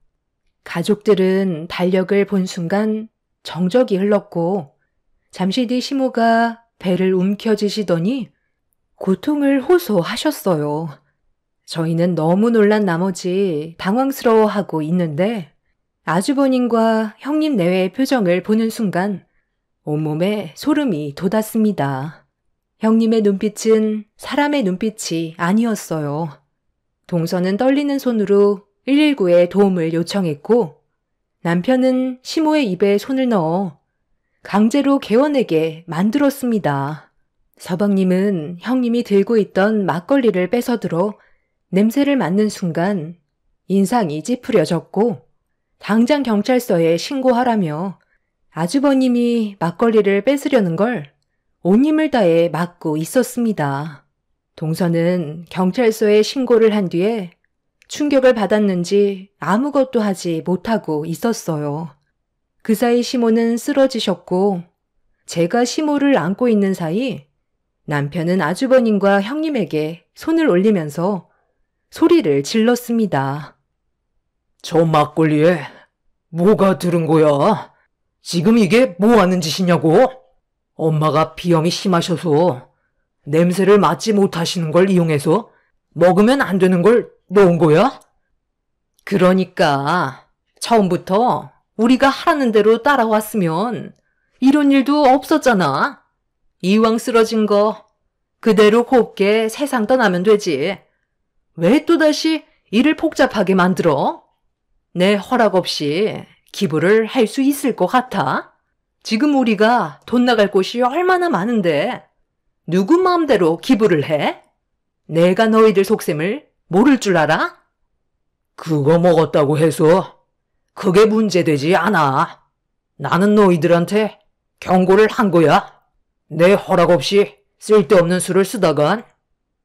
가족들은 달력을 본 순간 정적이 흘렀고 잠시 뒤 시모가 배를 움켜쥐시더니 고통을 호소하셨어요. 저희는 너무 놀란 나머지 당황스러워하고 있는데 아주버님과 형님 내외의 표정을 보는 순간 온몸에 소름이 돋았습니다. 형님의 눈빛은 사람의 눈빛이 아니었어요. 동서는 떨리는 손으로 119에 도움을 요청했고 남편은 시모의 입에 손을 넣어 강제로 개원하게 만들었습니다. 서방님은 형님이 들고 있던 막걸리를 뺏어들어 냄새를 맡는 순간 인상이 찌푸려졌고 당장 경찰서에 신고하라며 아주버님이 막걸리를 뺏으려는 걸 온 힘을 다해 막고 있었습니다. 동서는 경찰서에 신고를 한 뒤에 충격을 받았는지 아무것도 하지 못하고 있었어요. 그 사이 시모는 쓰러지셨고 제가 시모를 안고 있는 사이 남편은 아주버님과 형님에게 손을 올리면서 소리를 질렀습니다. 저 막걸리에 뭐가 들은 거야? 지금 이게 뭐 하는 짓이냐고? 엄마가 비염이 심하셔서 냄새를 맡지 못하시는 걸 이용해서 먹으면 안 되는 걸 넣은 거야? 그러니까 처음부터 우리가 하라는 대로 따라왔으면 이런 일도 없었잖아. 이왕 쓰러진 거 그대로 곱게 세상 떠나면 되지. 왜 또다시 일을 복잡하게 만들어? 내 허락 없이 기부를 할 수 있을 것 같아? 지금 우리가 돈 나갈 곳이 얼마나 많은데 누구 마음대로 기부를 해? 내가 너희들 속셈을 모를 줄 알아? 그거 먹었다고 해서 그게 문제되지 않아. 나는 너희들한테 경고를 한 거야. 내 허락 없이 쓸데없는 술을 쓰다간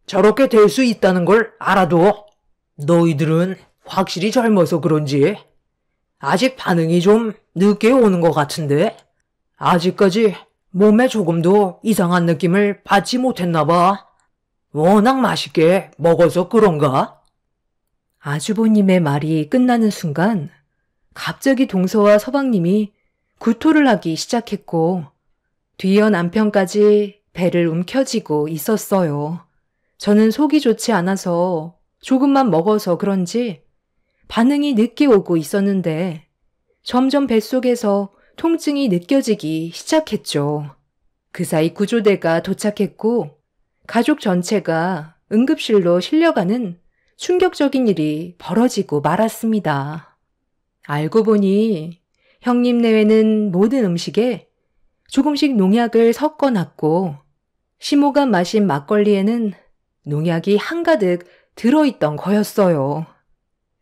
저렇게 될 수 있다는 걸 알아도 너희들은 확실히 젊어서 그런지 아직 반응이 좀 늦게 오는 것 같은데 아직까지 몸에 조금도 이상한 느낌을 받지 못했나 봐. 워낙 맛있게 먹어서 그런가? 아주버님의 말이 끝나는 순간 갑자기 동서와 서방님이 구토를 하기 시작했고 뒤이어 남편까지 배를 움켜쥐고 있었어요. 저는 속이 좋지 않아서 조금만 먹어서 그런지 반응이 늦게 오고 있었는데 점점 뱃속에서 통증이 느껴지기 시작했죠. 그 사이 구조대가 도착했고 가족 전체가 응급실로 실려가는 충격적인 일이 벌어지고 말았습니다. 알고 보니 형님 내외는 모든 음식에 조금씩 농약을 섞어놨고 시모가 마신 막걸리에는 농약이 한가득 들어있던 거였어요.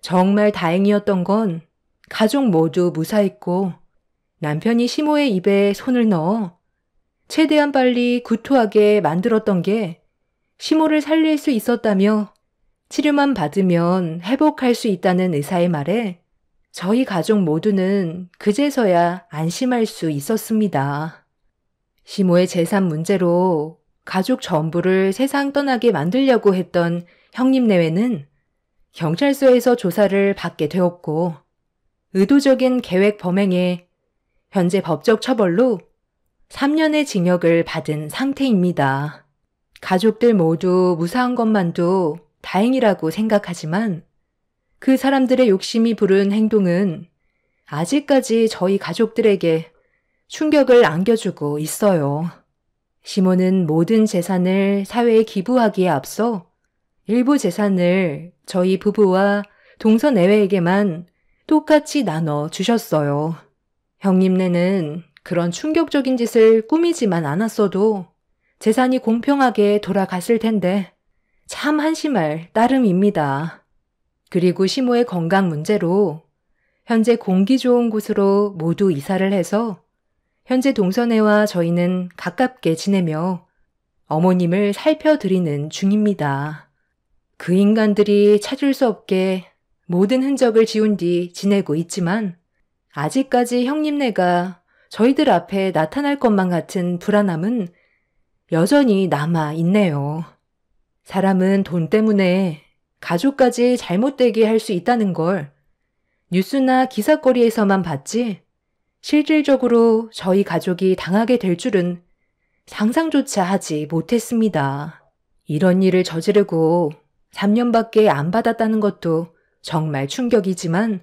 정말 다행이었던 건 가족 모두 무사했고 남편이 시모의 입에 손을 넣어 최대한 빨리 구토하게 만들었던 게 시모를 살릴 수 있었다며 치료만 받으면 회복할 수 있다는 의사의 말에 저희 가족 모두는 그제서야 안심할 수 있었습니다. 시모의 재산 문제로 가족 전부를 세상 떠나게 만들려고 했던 형님 내외는 경찰서에서 조사를 받게 되었고 의도적인 계획 범행에 현재 법적 처벌로 3년의 징역을 받은 상태입니다. 가족들 모두 무사한 것만도 다행이라고 생각하지만 그 사람들의 욕심이 부른 행동은 아직까지 저희 가족들에게 충격을 안겨주고 있어요. 시모는 모든 재산을 사회에 기부하기에 앞서 일부 재산을 저희 부부와 동서 내외에게만 똑같이 나눠 주셨어요. 형님네는 그런 충격적인 짓을 꾸미지만 않았어도 재산이 공평하게 돌아갔을 텐데 참 한심할 따름입니다. 그리고 시모의 건강 문제로 현재 공기 좋은 곳으로 모두 이사를 해서 현재 동서네와 저희는 가깝게 지내며 어머님을 살펴드리는 중입니다. 그 인간들이 찾을 수 없게 모든 흔적을 지운 뒤 지내고 있지만 아직까지 형님네가 저희들 앞에 나타날 것만 같은 불안함은 여전히 남아 있네요. 사람은 돈 때문에 가족까지 잘못되게 할 수 있다는 걸 뉴스나 기사거리에서만 봤지 실질적으로 저희 가족이 당하게 될 줄은 상상조차 하지 못했습니다. 이런 일을 저지르고 3년밖에 안 받았다는 것도 정말 충격이지만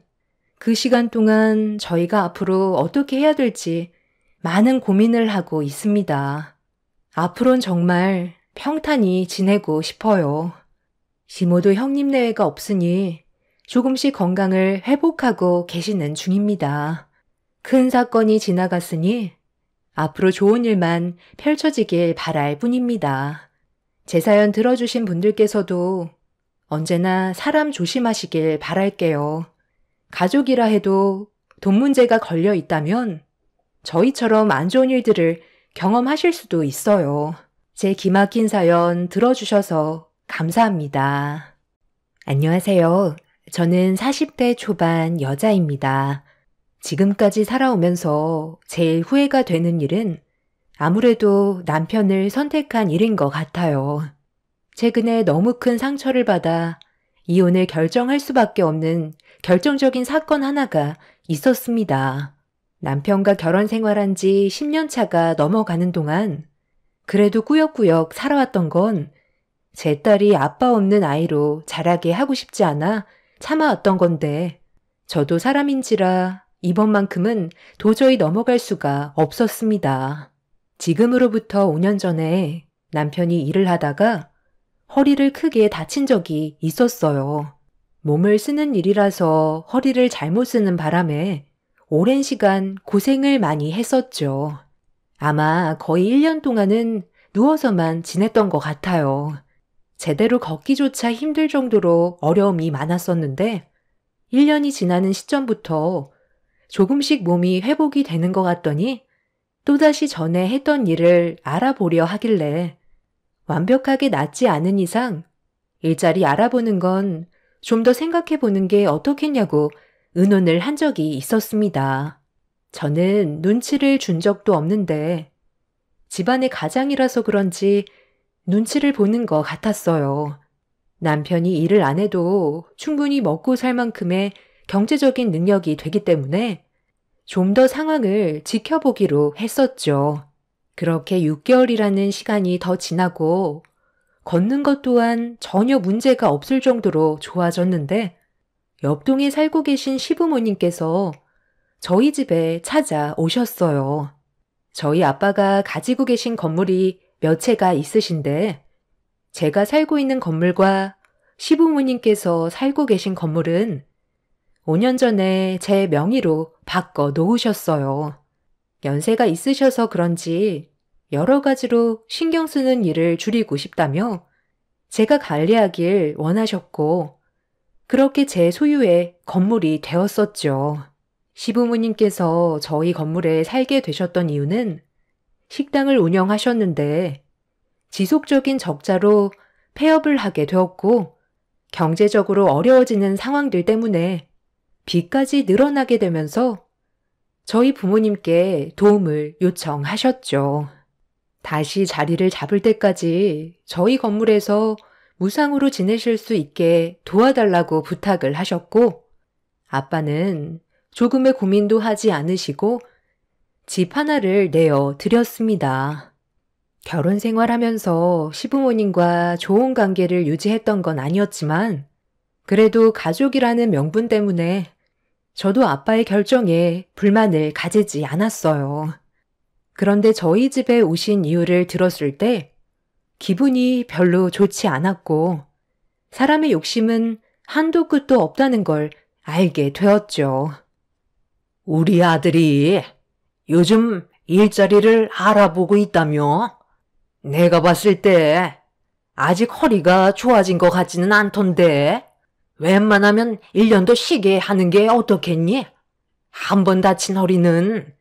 그 시간 동안 저희가 앞으로 어떻게 해야 될지 많은 고민을 하고 있습니다. 앞으로는 정말 평탄히 지내고 싶어요. 시모도 형님네가 없으니 조금씩 건강을 회복하고 계시는 중입니다. 큰 사건이 지나갔으니 앞으로 좋은 일만 펼쳐지길 바랄 뿐입니다. 제 사연 들어주신 분들께서도 언제나 사람 조심하시길 바랄게요. 가족이라 해도 돈 문제가 걸려 있다면 저희처럼 안 좋은 일들을 경험하실 수도 있어요. 제 기막힌 사연 들어주셔서 감사합니다. 안녕하세요. 저는 40대 초반 여자입니다. 지금까지 살아오면서 제일 후회가 되는 일은 아무래도 남편을 선택한 일인 것 같아요. 최근에 너무 큰 상처를 받아 이혼을 결정할 수밖에 없는 결정적인 사건 하나가 있었습니다. 남편과 결혼 생활한 지 10년 차가 넘어가는 동안 그래도 꾸역꾸역 살아왔던 건 제 딸이 아빠 없는 아이로 자라게 하고 싶지 않아 참아왔던 건데 저도 사람인지라 이번만큼은 도저히 넘어갈 수가 없었습니다. 지금으로부터 5년 전에 남편이 일을 하다가 허리를 크게 다친 적이 있었어요. 몸을 쓰는 일이라서 허리를 잘못 쓰는 바람에 오랜 시간 고생을 많이 했었죠. 아마 거의 1년 동안은 누워서만 지냈던 것 같아요. 제대로 걷기조차 힘들 정도로 어려움이 많았었는데 1년이 지나는 시점부터 조금씩 몸이 회복이 되는 것 같더니 또다시 전에 했던 일을 알아보려 하길래 완벽하게 낫지 않은 이상 일자리 알아보는 건 좀 더 생각해 보는 게 어떻겠냐고 의논을 한 적이 있었습니다. 저는 눈치를 준 적도 없는데 집안의 가장이라서 그런지 눈치를 보는 것 같았어요. 남편이 일을 안 해도 충분히 먹고 살 만큼의 경제적인 능력이 되기 때문에 좀 더 상황을 지켜보기로 했었죠. 그렇게 6개월이라는 시간이 더 지나고 걷는 것 또한 전혀 문제가 없을 정도로 좋아졌는데 옆동에 살고 계신 시부모님께서 저희 집에 찾아오셨어요. 저희 아빠가 가지고 계신 건물이 몇 채가 있으신데 제가 살고 있는 건물과 시부모님께서 살고 계신 건물은 5년 전에 제 명의로 바꿔 놓으셨어요. 연세가 있으셔서 그런지 여러 가지로 신경 쓰는 일을 줄이고 싶다며 제가 관리하길 원하셨고 그렇게 제 소유의 건물이 되었었죠. 시부모님께서 저희 건물에 살게 되셨던 이유는 식당을 운영하셨는데 지속적인 적자로 폐업을 하게 되었고 경제적으로 어려워지는 상황들 때문에 빚까지 늘어나게 되면서 저희 부모님께 도움을 요청하셨죠. 다시 자리를 잡을 때까지 저희 건물에서 무상으로 지내실 수 있게 도와달라고 부탁을 하셨고 아빠는 조금의 고민도 하지 않으시고 집 하나를 내어 드렸습니다. 결혼 생활하면서 시부모님과 좋은 관계를 유지했던 건 아니었지만 그래도 가족이라는 명분 때문에 저도 아빠의 결정에 불만을 가지지 않았어요. 그런데 저희 집에 오신 이유를 들었을 때 기분이 별로 좋지 않았고 사람의 욕심은 한도 끝도 없다는 걸 알게 되었죠. 우리 아들이 요즘 일자리를 알아보고 있다며? 내가 봤을 때 아직 허리가 좋아진 것 같지는 않던데 웬만하면 1년 더 쉬게 하는 게 어떻겠니? 한 번 다친 허리는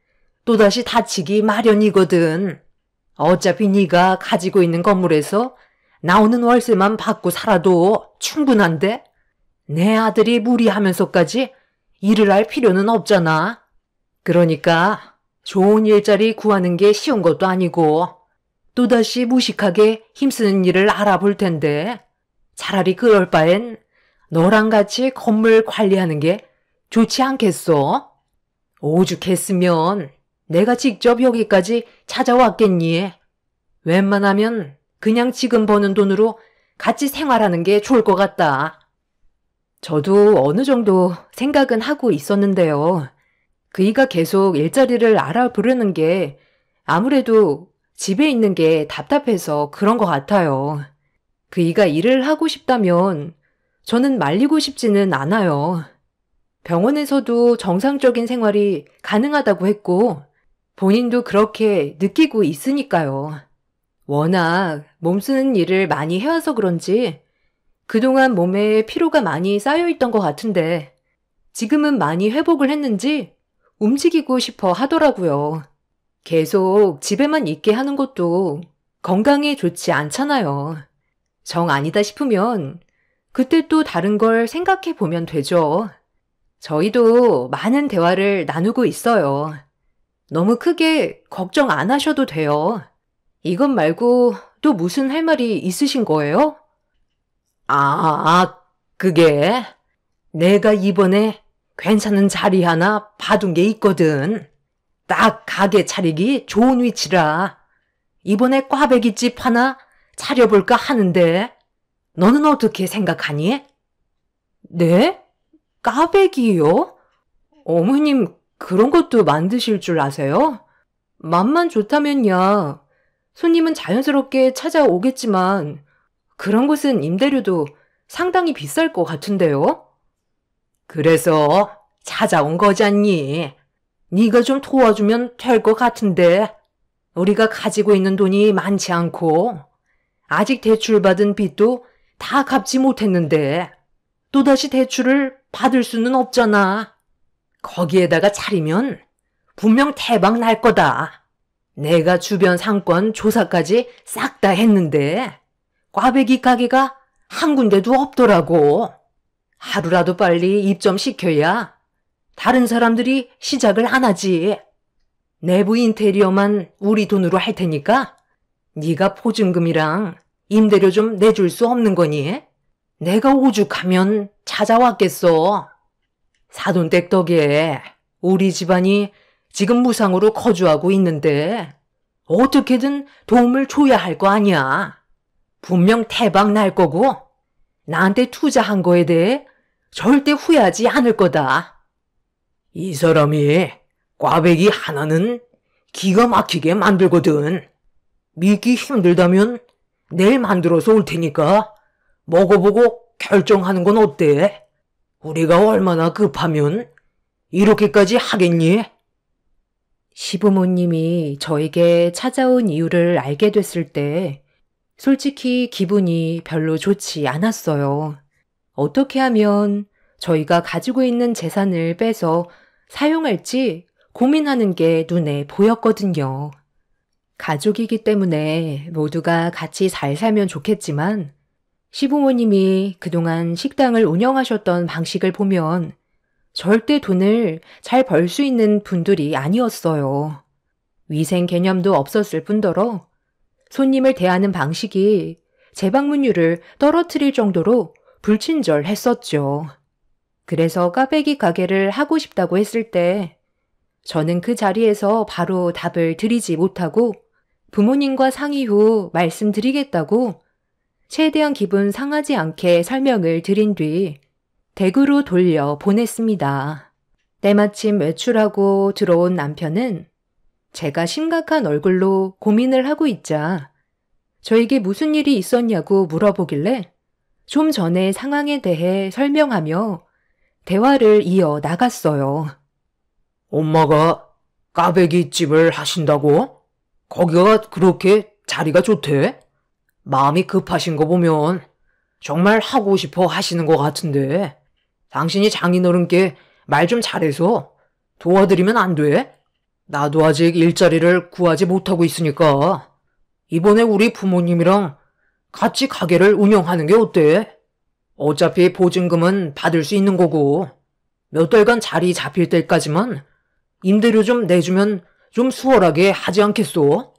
또다시 다치기 마련이거든. 어차피 네가 가지고 있는 건물에서 나오는 월세만 받고 살아도 충분한데 내 아들이 무리하면서까지 일을 할 필요는 없잖아. 그러니까 좋은 일자리 구하는 게 쉬운 것도 아니고 또다시 무식하게 힘쓰는 일을 알아볼 텐데 차라리 그럴 바엔 너랑 같이 건물 관리하는 게 좋지 않겠어? 오죽했으면 내가 직접 여기까지 찾아왔겠니? 웬만하면 그냥 지금 버는 돈으로 같이 생활하는 게 좋을 것 같다. 저도 어느 정도 생각은 하고 있었는데요. 그이가 계속 일자리를 알아보려는 게 아무래도 집에 있는 게 답답해서 그런 것 같아요. 그이가 일을 하고 싶다면 저는 말리고 싶지는 않아요. 병원에서도 정상적인 생활이 가능하다고 했고 본인도 그렇게 느끼고 있으니까요. 워낙 몸 쓰는 일을 많이 해와서 그런지 그동안 몸에 피로가 많이 쌓여있던 것 같은데 지금은 많이 회복을 했는지 움직이고 싶어 하더라고요. 계속 집에만 있게 하는 것도 건강에 좋지 않잖아요. 정 아니다 싶으면 그때 또 다른 걸 생각해 보면 되죠. 저희도 많은 대화를 나누고 있어요. 너무 크게 걱정 안 하셔도 돼요. 이것 말고 또 무슨 할 말이 있으신 거예요? 그게 내가 이번에 괜찮은 자리 하나 봐둔 게 있거든. 딱 가게 차리기 좋은 위치라. 이번에 꽈배기집 하나 차려볼까 하는데 너는 어떻게 생각하니? 네? 까베기요? 어머님 그런 것도 만드실 줄 아세요? 맛만 좋다면야 손님은 자연스럽게 찾아오겠지만 그런 곳은 임대료도 상당히 비쌀 것 같은데요? 그래서 찾아온 거잖니. 네가 좀 도와주면 될 것 같은데 우리가 가지고 있는 돈이 많지 않고 아직 대출받은 빚도 다 갚지 못했는데 또다시 대출을 받을 수는 없잖아. 거기에다가 차리면 분명 대박 날 거다. 내가 주변 상권 조사까지 싹 다 했는데 꽈배기 가게가 한 군데도 없더라고. 하루라도 빨리 입점시켜야 다른 사람들이 시작을 안 하지. 내부 인테리어만 우리 돈으로 할 테니까 네가 보증금이랑 임대료 좀 내줄 수 없는 거니? 내가 오죽하면 찾아왔겠어. 사돈댁 덕에 우리 집안이 지금 무상으로 거주하고 있는데 어떻게든 도움을 줘야 할 거 아니야. 분명 대박 날 거고 나한테 투자한 거에 대해 절대 후회하지 않을 거다. 이 사람이 꽈배기 하나는 기가 막히게 만들거든. 믿기 힘들다면 내일 만들어서 올 테니까 먹어보고 결정하는 건 어때? 우리가 얼마나 급하면 이렇게까지 하겠니? 시부모님이 저에게 찾아온 이유를 알게 됐을 때 솔직히 기분이 별로 좋지 않았어요. 어떻게 하면 저희가 가지고 있는 재산을 빼서 사용할지 고민하는 게 눈에 보였거든요. 가족이기 때문에 모두가 같이 잘 살면 좋겠지만 시부모님이 그동안 식당을 운영하셨던 방식을 보면 절대 돈을 잘 벌 수 있는 분들이 아니었어요. 위생 개념도 없었을 뿐더러 손님을 대하는 방식이 재방문율을 떨어뜨릴 정도로 불친절했었죠. 그래서 꽈배기 가게를 하고 싶다고 했을 때 저는 그 자리에서 바로 답을 드리지 못하고 부모님과 상의 후 말씀드리겠다고 최대한 기분 상하지 않게 설명을 드린 뒤 댁으로 돌려 보냈습니다. 때마침 외출하고 들어온 남편은 제가 심각한 얼굴로 고민을 하고 있자 저에게 무슨 일이 있었냐고 물어보길래 좀 전에 상황에 대해 설명하며 대화를 이어 나갔어요. 엄마가 꽈배기 집을 하신다고? 거기가 그렇게 자리가 좋대? 마음이 급하신 거 보면 정말 하고 싶어 하시는 것 같은데 당신이 장인어른께 말 좀 잘해서 도와드리면 안 돼? 나도 아직 일자리를 구하지 못하고 있으니까 이번에 우리 부모님이랑 같이 가게를 운영하는 게 어때? 어차피 보증금은 받을 수 있는 거고 몇 달간 자리 잡힐 때까지만 임대료 좀 내주면 좀 수월하게 하지 않겠소?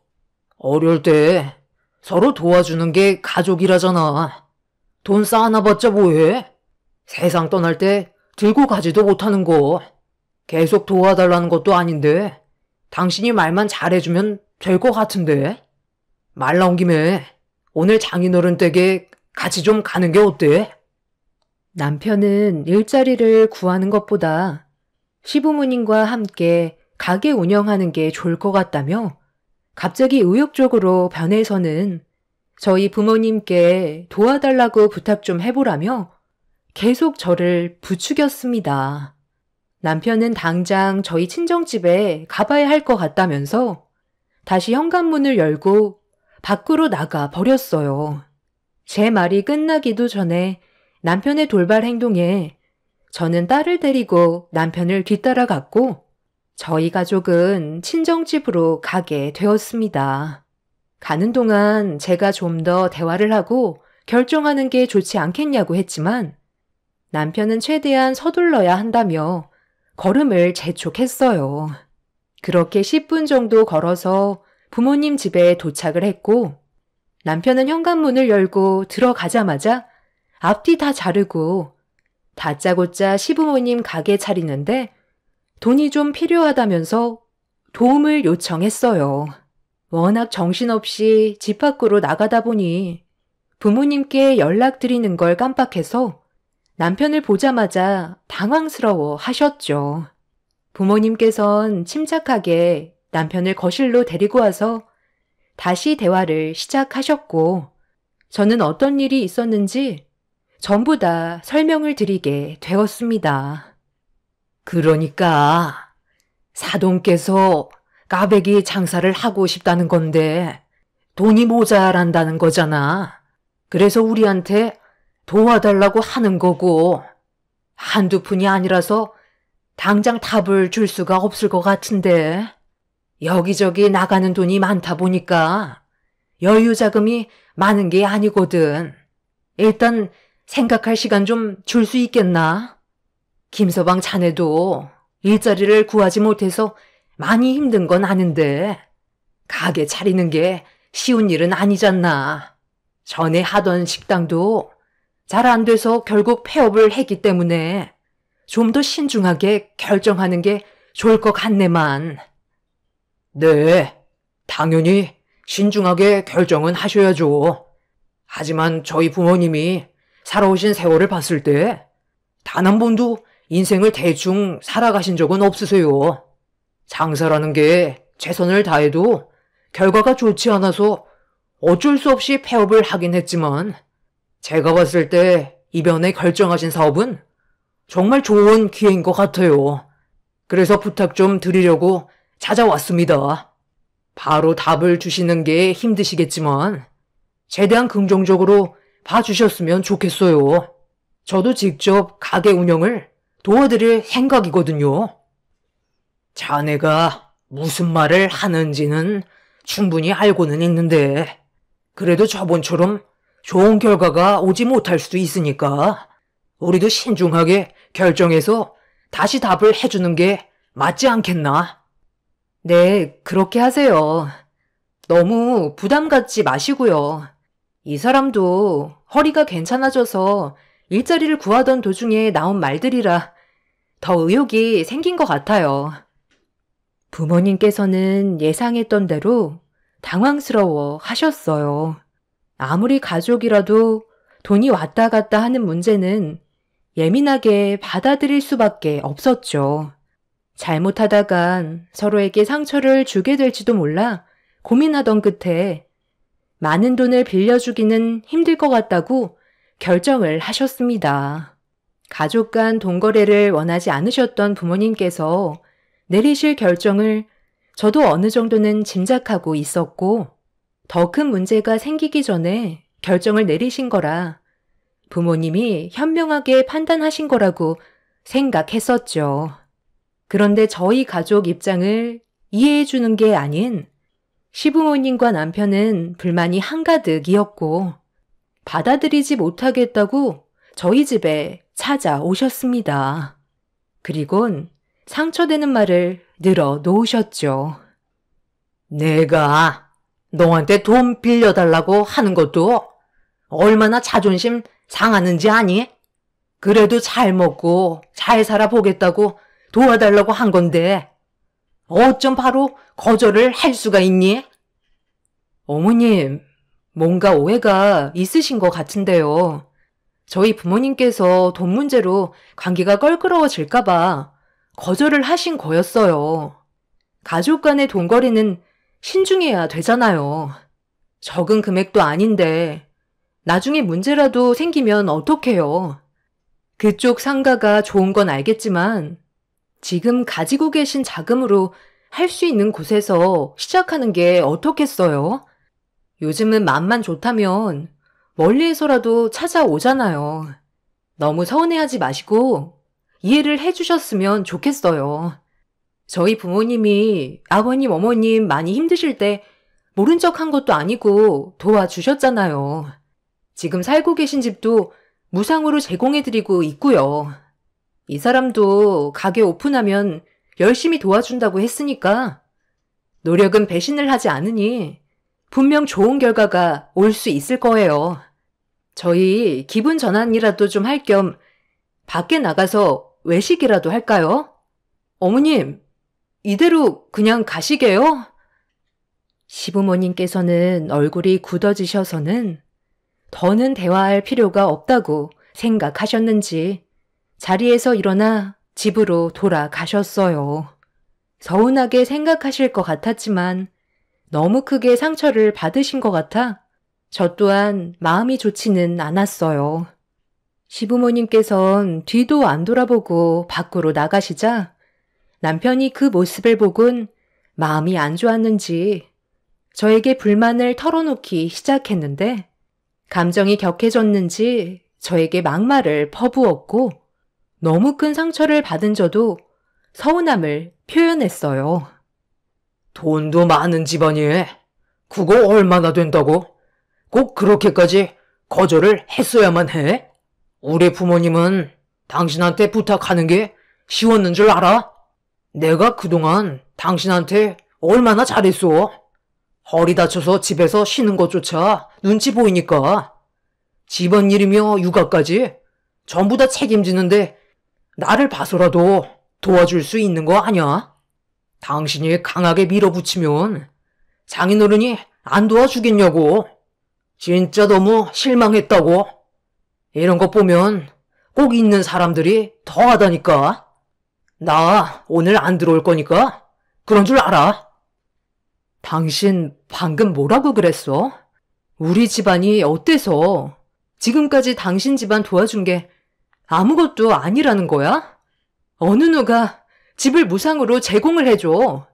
어려울 때 서로 도와주는 게 가족이라잖아. 돈 쌓아놔봤자 뭐해? 세상 떠날 때 들고 가지도 못하는 거. 계속 도와달라는 것도 아닌데 당신이 말만 잘해주면 될 것 같은데. 말 나온 김에 오늘 장인어른 댁에 같이 좀 가는 게 어때? 남편은 일자리를 구하는 것보다 시부모님과 함께 가게 운영하는 게 좋을 것 같다며 갑자기 의욕적으로 변해서는 저희 부모님께 도와달라고 부탁 좀 해보라며 계속 저를 부추겼습니다. 남편은 당장 저희 친정집에 가봐야 할 것 같다면서 다시 현관문을 열고 밖으로 나가 버렸어요. 제 말이 끝나기도 전에 남편의 돌발 행동에 저는 딸을 데리고 남편을 뒤따라갔고 저희 가족은 친정집으로 가게 되었습니다. 가는 동안 제가 좀 더 대화를 하고 결정하는 게 좋지 않겠냐고 했지만 남편은 최대한 서둘러야 한다며 걸음을 재촉했어요. 그렇게 10분 정도 걸어서 부모님 집에 도착을 했고 남편은 현관문을 열고 들어가자마자 앞뒤 다 자르고 다짜고짜 시부모님 가게 차리는데 돈이 좀 필요하다면서 도움을 요청했어요. 워낙 정신없이 집 밖으로 나가다 보니 부모님께 연락드리는 걸 깜빡해서 남편을 보자마자 당황스러워 하셨죠. 부모님께선 침착하게 남편을 거실로 데리고 와서 다시 대화를 시작하셨고 저는 어떤 일이 있었는지 전부 다 설명을 드리게 되었습니다. 그러니까 사돈께서 까베기 장사를 하고 싶다는 건데 돈이 모자란다는 거잖아. 그래서 우리한테 도와달라고 하는 거고 한두 푼이 아니라서 당장 답을 줄 수가 없을 것 같은데 여기저기 나가는 돈이 많다 보니까 여유 자금이 많은 게 아니거든. 일단 생각할 시간 좀 줄 수 있겠나? 김서방 자네도 일자리를 구하지 못해서 많이 힘든 건 아는데 가게 차리는 게 쉬운 일은 아니잖나. 전에 하던 식당도 잘 안 돼서 결국 폐업을 했기 때문에 좀 더 신중하게 결정하는 게 좋을 것 같네만. 네, 당연히 신중하게 결정은 하셔야죠. 하지만 저희 부모님이 살아오신 세월을 봤을 때 단 한 번도 인생을 대충 살아가신 적은 없으세요. 장사라는 게 최선을 다해도 결과가 좋지 않아서 어쩔 수 없이 폐업을 하긴 했지만 제가 봤을 때 이번에 결정하신 사업은 정말 좋은 기회인 것 같아요. 그래서 부탁 좀 드리려고 찾아왔습니다. 바로 답을 주시는 게 힘드시겠지만 최대한 긍정적으로 봐주셨으면 좋겠어요. 저도 직접 가게 운영을 도와드릴 생각이거든요. 자네가 무슨 말을 하는지는 충분히 알고는 있는데 그래도 저번처럼 좋은 결과가 오지 못할 수도 있으니까 우리도 신중하게 결정해서 다시 답을 해주는 게 맞지 않겠나? 네, 그렇게 하세요. 너무 부담 갖지 마시고요. 이 사람도 허리가 괜찮아져서 일자리를 구하던 도중에 나온 말들이라 더 의욕이 생긴 것 같아요. 부모님께서는 예상했던 대로 당황스러워 하셨어요. 아무리 가족이라도 돈이 왔다 갔다 하는 문제는 예민하게 받아들일 수밖에 없었죠. 잘못하다간 서로에게 상처를 주게 될지도 몰라 고민하던 끝에 많은 돈을 빌려주기는 힘들 것 같다고 결정을 하셨습니다. 가족 간 돈 거래를 원하지 않으셨던 부모님께서 내리실 결정을 저도 어느 정도는 짐작하고 있었고 더 큰 문제가 생기기 전에 결정을 내리신 거라 부모님이 현명하게 판단하신 거라고 생각했었죠. 그런데 저희 가족 입장을 이해해 주는 게 아닌 시부모님과 남편은 불만이 한가득이었고 받아들이지 못하겠다고 저희 집에 찾아오셨습니다. 그리곤 상처되는 말을 늘어 놓으셨죠. 내가 너한테 돈 빌려달라고 하는 것도 얼마나 자존심 상하는지 아니? 그래도 잘 먹고 잘 살아보겠다고 도와달라고 한 건데 어쩜 바로 거절을 할 수가 있니? 어머님, 뭔가 오해가 있으신 것 같은데요. 저희 부모님께서 돈 문제로 관계가 껄끄러워질까봐 거절을 하신 거였어요. 가족 간의 돈거래는 신중해야 되잖아요. 적은 금액도 아닌데 나중에 문제라도 생기면 어떡해요. 그쪽 상가가 좋은 건 알겠지만 지금 가지고 계신 자금으로 할 수 있는 곳에서 시작하는 게 어떻겠어요? 요즘은 맘만 좋다면 멀리에서라도 찾아오잖아요. 너무 서운해하지 마시고 이해를 해주셨으면 좋겠어요. 저희 부모님이 아버님, 어머님 많이 힘드실 때 모른 척 한 것도 아니고 도와주셨잖아요. 지금 살고 계신 집도 무상으로 제공해드리고 있고요. 이 사람도 가게 오픈하면 열심히 도와준다고 했으니까 노력은 배신을 하지 않으니 분명 좋은 결과가 올 수 있을 거예요. 저희 기분 전환이라도 좀 할 겸 밖에 나가서 외식이라도 할까요? 어머님, 이대로 그냥 가시게요? 시부모님께서는 얼굴이 굳어지셔서는 더는 대화할 필요가 없다고 생각하셨는지 자리에서 일어나 집으로 돌아가셨어요. 서운하게 생각하실 것 같았지만 너무 크게 상처를 받으신 것 같아 저 또한 마음이 좋지는 않았어요. 시부모님께선 뒤도 안 돌아보고 밖으로 나가시자 남편이 그 모습을 보곤 마음이 안 좋았는지 저에게 불만을 털어놓기 시작했는데 감정이 격해졌는지 저에게 막말을 퍼부었고 너무 큰 상처를 받은 저도 서운함을 표현했어요. 돈도 많은 집안이 그거 얼마나 된다고? 꼭 그렇게까지 거절을 했어야만 해? 우리 부모님은 당신한테 부탁하는 게 쉬웠는 줄 알아? 내가 그동안 당신한테 얼마나 잘했어? 허리 다쳐서 집에서 쉬는 것조차 눈치 보이니까 집안일이며 육아까지 전부 다 책임지는데 나를 봐서라도 도와줄 수 있는 거 아냐? 당신이 강하게 밀어붙이면 장인어른이 안 도와주겠냐고. 진짜 너무 실망했다고. 이런 거 보면 꼭 있는 사람들이 더하다니까. 나 오늘 안 들어올 거니까 그런 줄 알아. 당신 방금 뭐라고 그랬어? 우리 집안이 어때서 지금까지 당신 집안 도와준 게 아무것도 아니라는 거야? 어느 누가 집을 무상으로 제공을 해줘.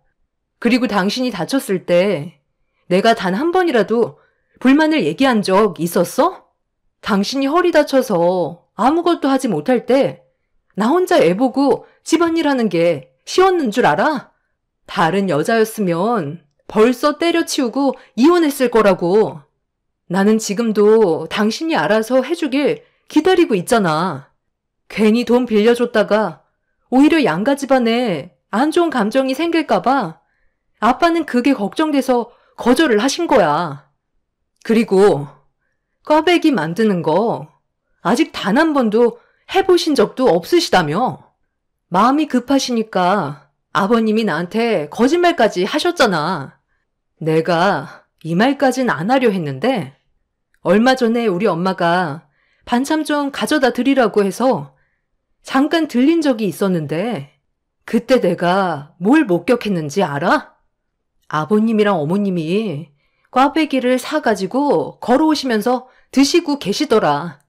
그리고 당신이 다쳤을 때 내가 단 한 번이라도 불만을 얘기한 적 있었어? 당신이 허리 다쳐서 아무것도 하지 못할 때 나 혼자 애 보고 집안일 하는 게 쉬웠는 줄 알아? 다른 여자였으면 벌써 때려치우고 이혼했을 거라고. 나는 지금도 당신이 알아서 해주길 기다리고 있잖아. 괜히 돈 빌려줬다가 오히려 양가 집안에 안 좋은 감정이 생길까봐 아빠는 그게 걱정돼서 거절을 하신 거야. 그리고 꽈배기 만드는 거 아직 단 한 번도 해보신 적도 없으시다며. 마음이 급하시니까 아버님이 나한테 거짓말까지 하셨잖아. 내가 이 말까진 안 하려 했는데 얼마 전에 우리 엄마가 반찬 좀 가져다 드리라고 해서 잠깐 들린 적이 있었는데 그때 내가 뭘 목격했는지 알아? 아버님이랑 어머님이 꽈배기를 사가지고 걸어오시면서 드시고 계시더라.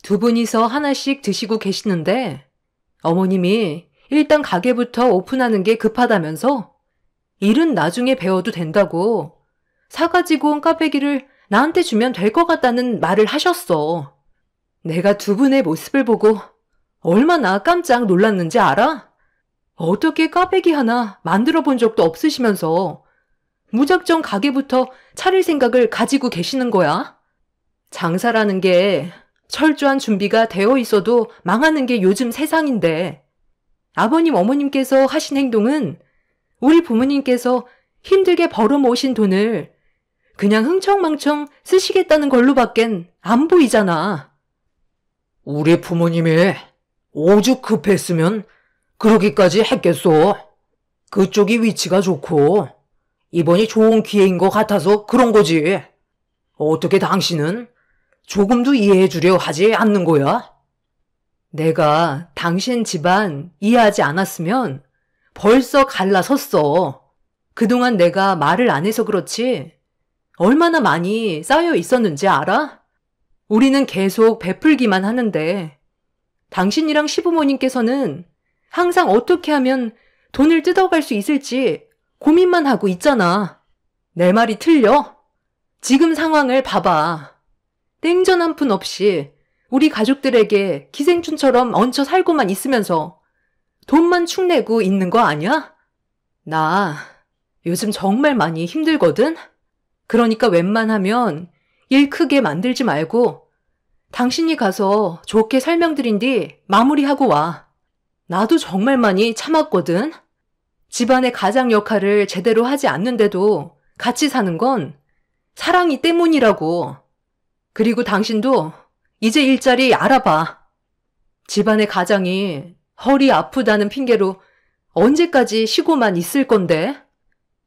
두 분이서 하나씩 드시고 계시는데 어머님이 일단 가게부터 오픈하는 게 급하다면서 일은 나중에 배워도 된다고 사가지고 온 꽈배기를 나한테 주면 될 것 같다는 말을 하셨어. 내가 두 분의 모습을 보고 얼마나 깜짝 놀랐는지 알아? 어떻게 꽈배기 하나 만들어 본 적도 없으시면서 무작정 가게부터 차릴 생각을 가지고 계시는 거야? 장사라는 게 철저한 준비가 되어 있어도 망하는 게 요즘 세상인데 아버님 어머님께서 하신 행동은 우리 부모님께서 힘들게 벌어모으신 돈을 그냥 흥청망청 쓰시겠다는 걸로밖엔 안 보이잖아. 우리 부모님이 오죽 급했으면 그러기까지 했겠소. 그쪽이 위치가 좋고 이번이 좋은 기회인 것 같아서 그런 거지. 어떻게 당신은 조금도 이해해 주려 하지 않는 거야? 내가 당신 집안 이해하지 않았으면 벌써 갈라섰어. 그동안 내가 말을 안 해서 그렇지 얼마나 많이 쌓여 있었는지 알아? 우리는 계속 베풀기만 하는데 당신이랑 시부모님께서는 항상 어떻게 하면 돈을 뜯어갈 수 있을지 고민만 하고 있잖아. 내 말이 틀려? 지금 상황을 봐봐. 땡전 한 푼 없이 우리 가족들에게 기생충처럼 얹혀 살고만 있으면서 돈만 축내고 있는 거 아니야? 나 요즘 정말 많이 힘들거든? 그러니까 웬만하면 일 크게 만들지 말고 당신이 가서 좋게 설명드린 뒤 마무리하고 와. 나도 정말 많이 참았거든. 집안의 가장 역할을 제대로 하지 않는데도 같이 사는 건 사랑이 때문이라고. 그리고 당신도 이제 일자리 알아봐. 집안의 가장이 허리 아프다는 핑계로 언제까지 쉬고만 있을 건데?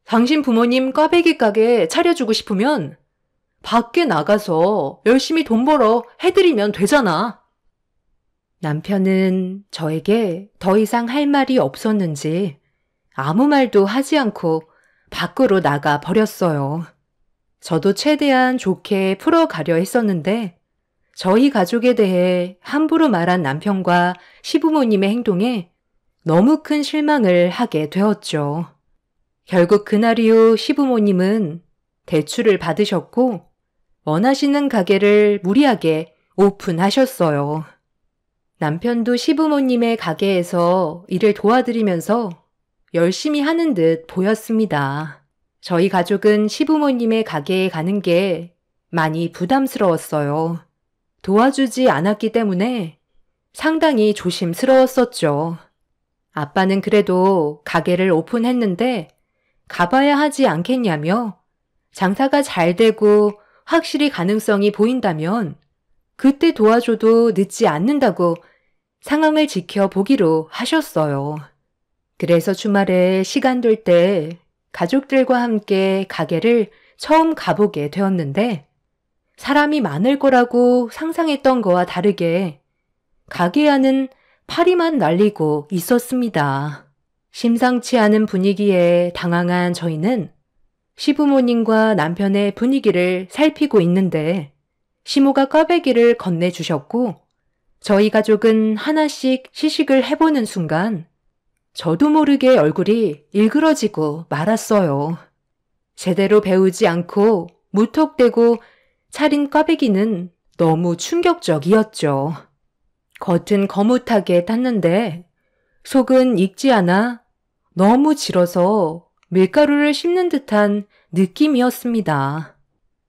당신 부모님 꽈배기 가게 차려주고 싶으면 밖에 나가서 열심히 돈 벌어 해드리면 되잖아. 남편은 저에게 더 이상 할 말이 없었는지 아무 말도 하지 않고 밖으로 나가 버렸어요. 저도 최대한 좋게 풀어가려 했었는데 저희 가족에 대해 함부로 말한 남편과 시부모님의 행동에 너무 큰 실망을 하게 되었죠. 결국 그날 이후 시부모님은 대출을 받으셨고 원하시는 가게를 무리하게 오픈하셨어요. 남편도 시부모님의 가게에서 일을 도와드리면서 열심히 하는 듯 보였습니다. 저희 가족은 시부모님의 가게에 가는 게 많이 부담스러웠어요. 도와주지 않았기 때문에 상당히 조심스러웠었죠. 아빠는 그래도 가게를 오픈했는데 가봐야 하지 않겠냐며 장사가 잘 되고 확실히 가능성이 보인다면 그때 도와줘도 늦지 않는다고 상황을 지켜보기로 하셨어요. 그래서 주말에 시간 될 때 가족들과 함께 가게를 처음 가보게 되었는데 사람이 많을 거라고 상상했던 거와 다르게 가게 안은 파리만 날리고 있었습니다. 심상치 않은 분위기에 당황한 저희는 시부모님과 남편의 분위기를 살피고 있는데 시모가 꽈배기를 건네주셨고 저희 가족은 하나씩 시식을 해보는 순간 저도 모르게 얼굴이 일그러지고 말았어요. 제대로 배우지 않고 무턱대고 차린 꽈배기는 너무 충격적이었죠. 겉은 거뭇하게 탔는데 속은 익지 않아 너무 질어서 밀가루를 씹는 듯한 느낌이었습니다.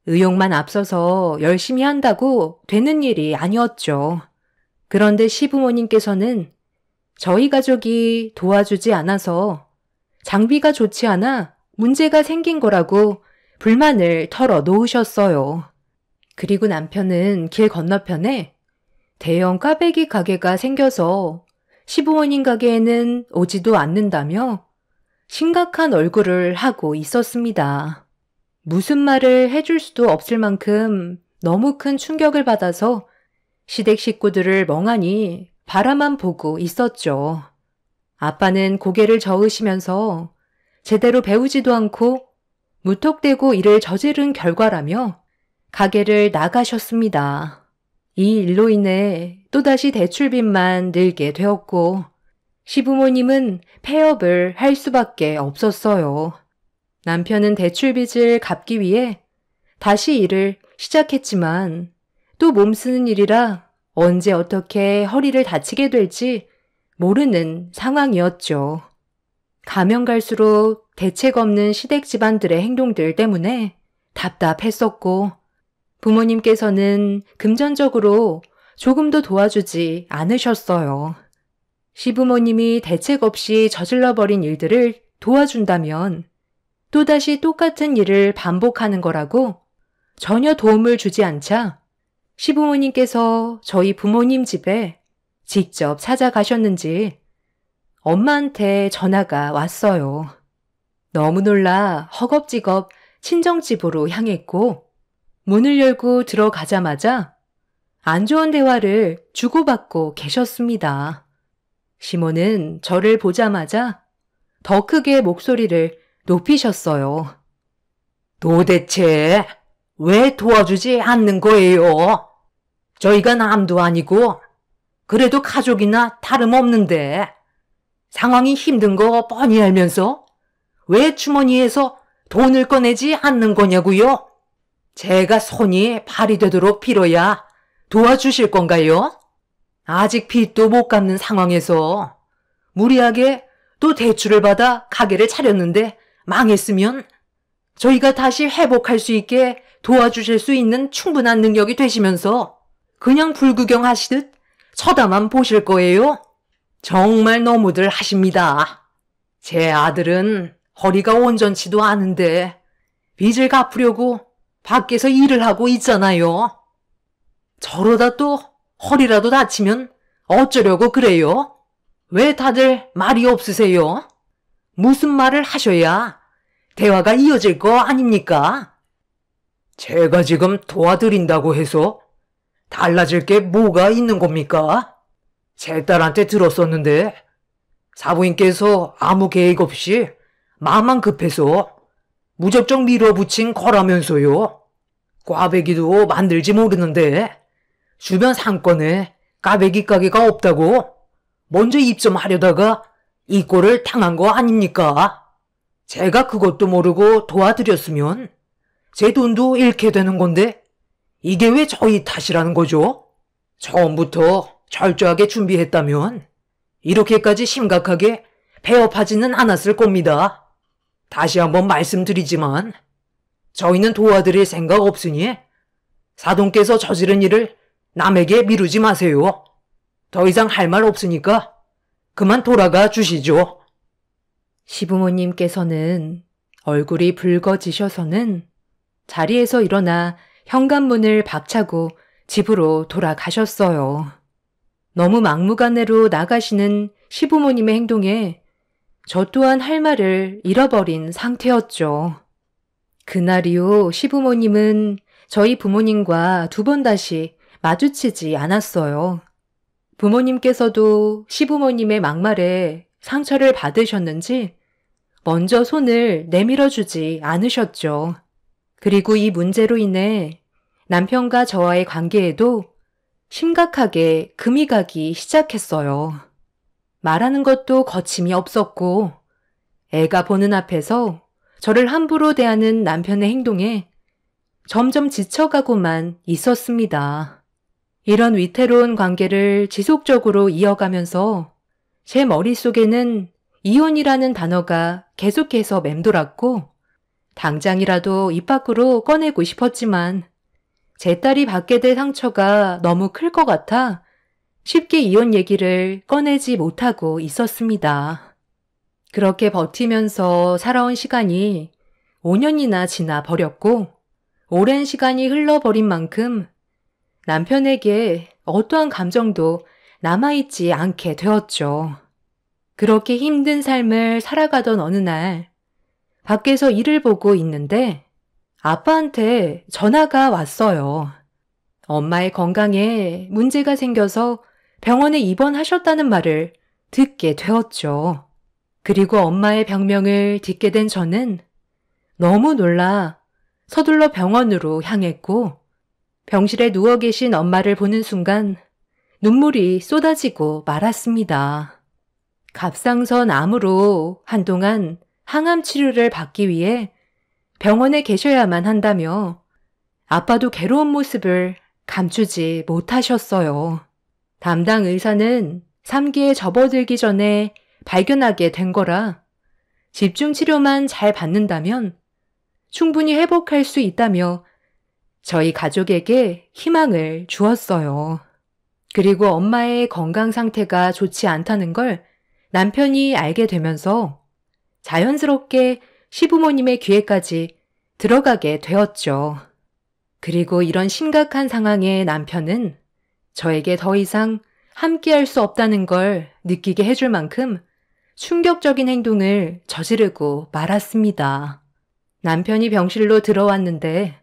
의욕만 앞서서 열심히 한다고 되는 일이 아니었죠. 그런데 시부모님께서는 저희 가족이 도와주지 않아서 장비가 좋지 않아 문제가 생긴 거라고 불만을 털어 놓으셨어요. 그리고 남편은 길 건너편에 대형 꽈배기 가게가 생겨서 시부모님 가게에는 오지도 않는다며 심각한 얼굴을 하고 있었습니다. 무슨 말을 해줄 수도 없을 만큼 너무 큰 충격을 받아서 시댁 식구들을 멍하니 바라만 보고 있었죠. 아빠는 고개를 저으시면서 제대로 배우지도 않고 무턱대고 일을 저지른 결과라며 가게를 나가셨습니다. 이 일로 인해 또다시 대출빚만 늘게 되었고 시부모님은 폐업을 할 수밖에 없었어요. 남편은 대출빚을 갚기 위해 다시 일을 시작했지만 또 몸쓰는 일이라 언제 어떻게 허리를 다치게 될지 모르는 상황이었죠. 가면 갈수록 대책 없는 시댁 집안들의 행동들 때문에 답답했었고 부모님께서는 금전적으로 조금도 도와주지 않으셨어요. 시부모님이 대책 없이 저질러버린 일들을 도와준다면 또다시 똑같은 일을 반복하는 거라고 전혀 도움을 주지 않자 시부모님께서 저희 부모님 집에 직접 찾아가셨는지 엄마한테 전화가 왔어요. 너무 놀라 허겁지겁 친정집으로 향했고 문을 열고 들어가자마자 안 좋은 대화를 주고받고 계셨습니다. 시모는 저를 보자마자 더 크게 목소리를 높이셨어요. 도대체 왜 도와주지 않는 거예요? 저희가 남도 아니고 그래도 가족이나 다름없는데 상황이 힘든 거 뻔히 알면서 왜 주머니에서 돈을 꺼내지 않는 거냐고요? 제가 손이 발이 되도록 빌어야 도와주실 건가요? 아직 빚도 못 갚는 상황에서 무리하게 또 대출을 받아 가게를 차렸는데 망했으면 저희가 다시 회복할 수 있게 도와주실 수 있는 충분한 능력이 되시면서 그냥 불구경 하시듯 쳐다만 보실 거예요? 정말 너무들 하십니다. 제 아들은 허리가 온전치도 않은데 빚을 갚으려고 밖에서 일을 하고 있잖아요. 저러다 또 허리라도 다치면 어쩌려고 그래요? 왜 다들 말이 없으세요? 무슨 말을 하셔야 대화가 이어질 거 아닙니까? 제가 지금 도와드린다고 해서 달라질 게 뭐가 있는 겁니까? 제 딸한테 들었었는데 사부인께서 아무 계획 없이 마음만 급해서 무작정 밀어붙인 거라면서요. 꽈배기도 만들지 모르는데 주변 상권에 꽈배기 가게가 없다고 먼저 입점하려다가 이 꼴을 당한 거 아닙니까? 제가 그것도 모르고 도와드렸으면 제 돈도 잃게 되는 건데 이게 왜 저희 탓이라는 거죠? 처음부터 철저하게 준비했다면 이렇게까지 심각하게 폐업하지는 않았을 겁니다. 다시 한번 말씀드리지만 저희는 도와드릴 생각 없으니 사돈께서 저지른 일을 남에게 미루지 마세요. 더 이상 할 말 없으니까 그만 돌아가 주시죠. 시부모님께서는 얼굴이 붉어지셔서는 자리에서 일어나 현관문을 박차고 집으로 돌아가셨어요. 너무 막무가내로 나가시는 시부모님의 행동에 저 또한 할 말을 잃어버린 상태였죠. 그날 이후 시부모님은 저희 부모님과 두 번 다시 마주치지 않았어요. 부모님께서도 시부모님의 막말에 상처를 받으셨는지 먼저 손을 내밀어주지 않으셨죠. 그리고 이 문제로 인해 남편과 저와의 관계에도 심각하게 금이 가기 시작했어요. 말하는 것도 거침이 없었고 애가 보는 앞에서 저를 함부로 대하는 남편의 행동에 점점 지쳐가고만 있었습니다. 이런 위태로운 관계를 지속적으로 이어가면서 제 머릿속에는 이혼이라는 단어가 계속해서 맴돌았고 당장이라도 입 밖으로 꺼내고 싶었지만 제 딸이 받게 될 상처가 너무 클 것 같아 쉽게 이혼 얘기를 꺼내지 못하고 있었습니다. 그렇게 버티면서 살아온 시간이 5년이나 지나 버렸고 오랜 시간이 흘러버린 만큼 남편에게 어떠한 감정도 남아있지 않게 되었죠. 그렇게 힘든 삶을 살아가던 어느 날 밖에서 일을 보고 있는데 아빠한테 전화가 왔어요. 엄마의 건강에 문제가 생겨서 병원에 입원하셨다는 말을 듣게 되었죠. 그리고 엄마의 병명을 듣게 된 저는 너무 놀라 서둘러 병원으로 향했고 병실에 누워 계신 엄마를 보는 순간 눈물이 쏟아지고 말았습니다. 갑상선 암으로 한동안 항암 치료를 받기 위해 병원에 계셔야만 한다며 아빠도 괴로운 모습을 감추지 못하셨어요. 담당 의사는 3기에 접어들기 전에 발견하게 된 거라 집중 치료만 잘 받는다면 충분히 회복할 수 있다며 저희 가족에게 희망을 주었어요. 그리고 엄마의 건강 상태가 좋지 않다는 걸 남편이 알게 되면서 자연스럽게 시부모님의 귀에까지 들어가게 되었죠. 그리고 이런 심각한 상황에 남편은 저에게 더 이상 함께할 수 없다는 걸 느끼게 해줄 만큼 충격적인 행동을 저지르고 말았습니다. 남편이 병실로 들어왔는데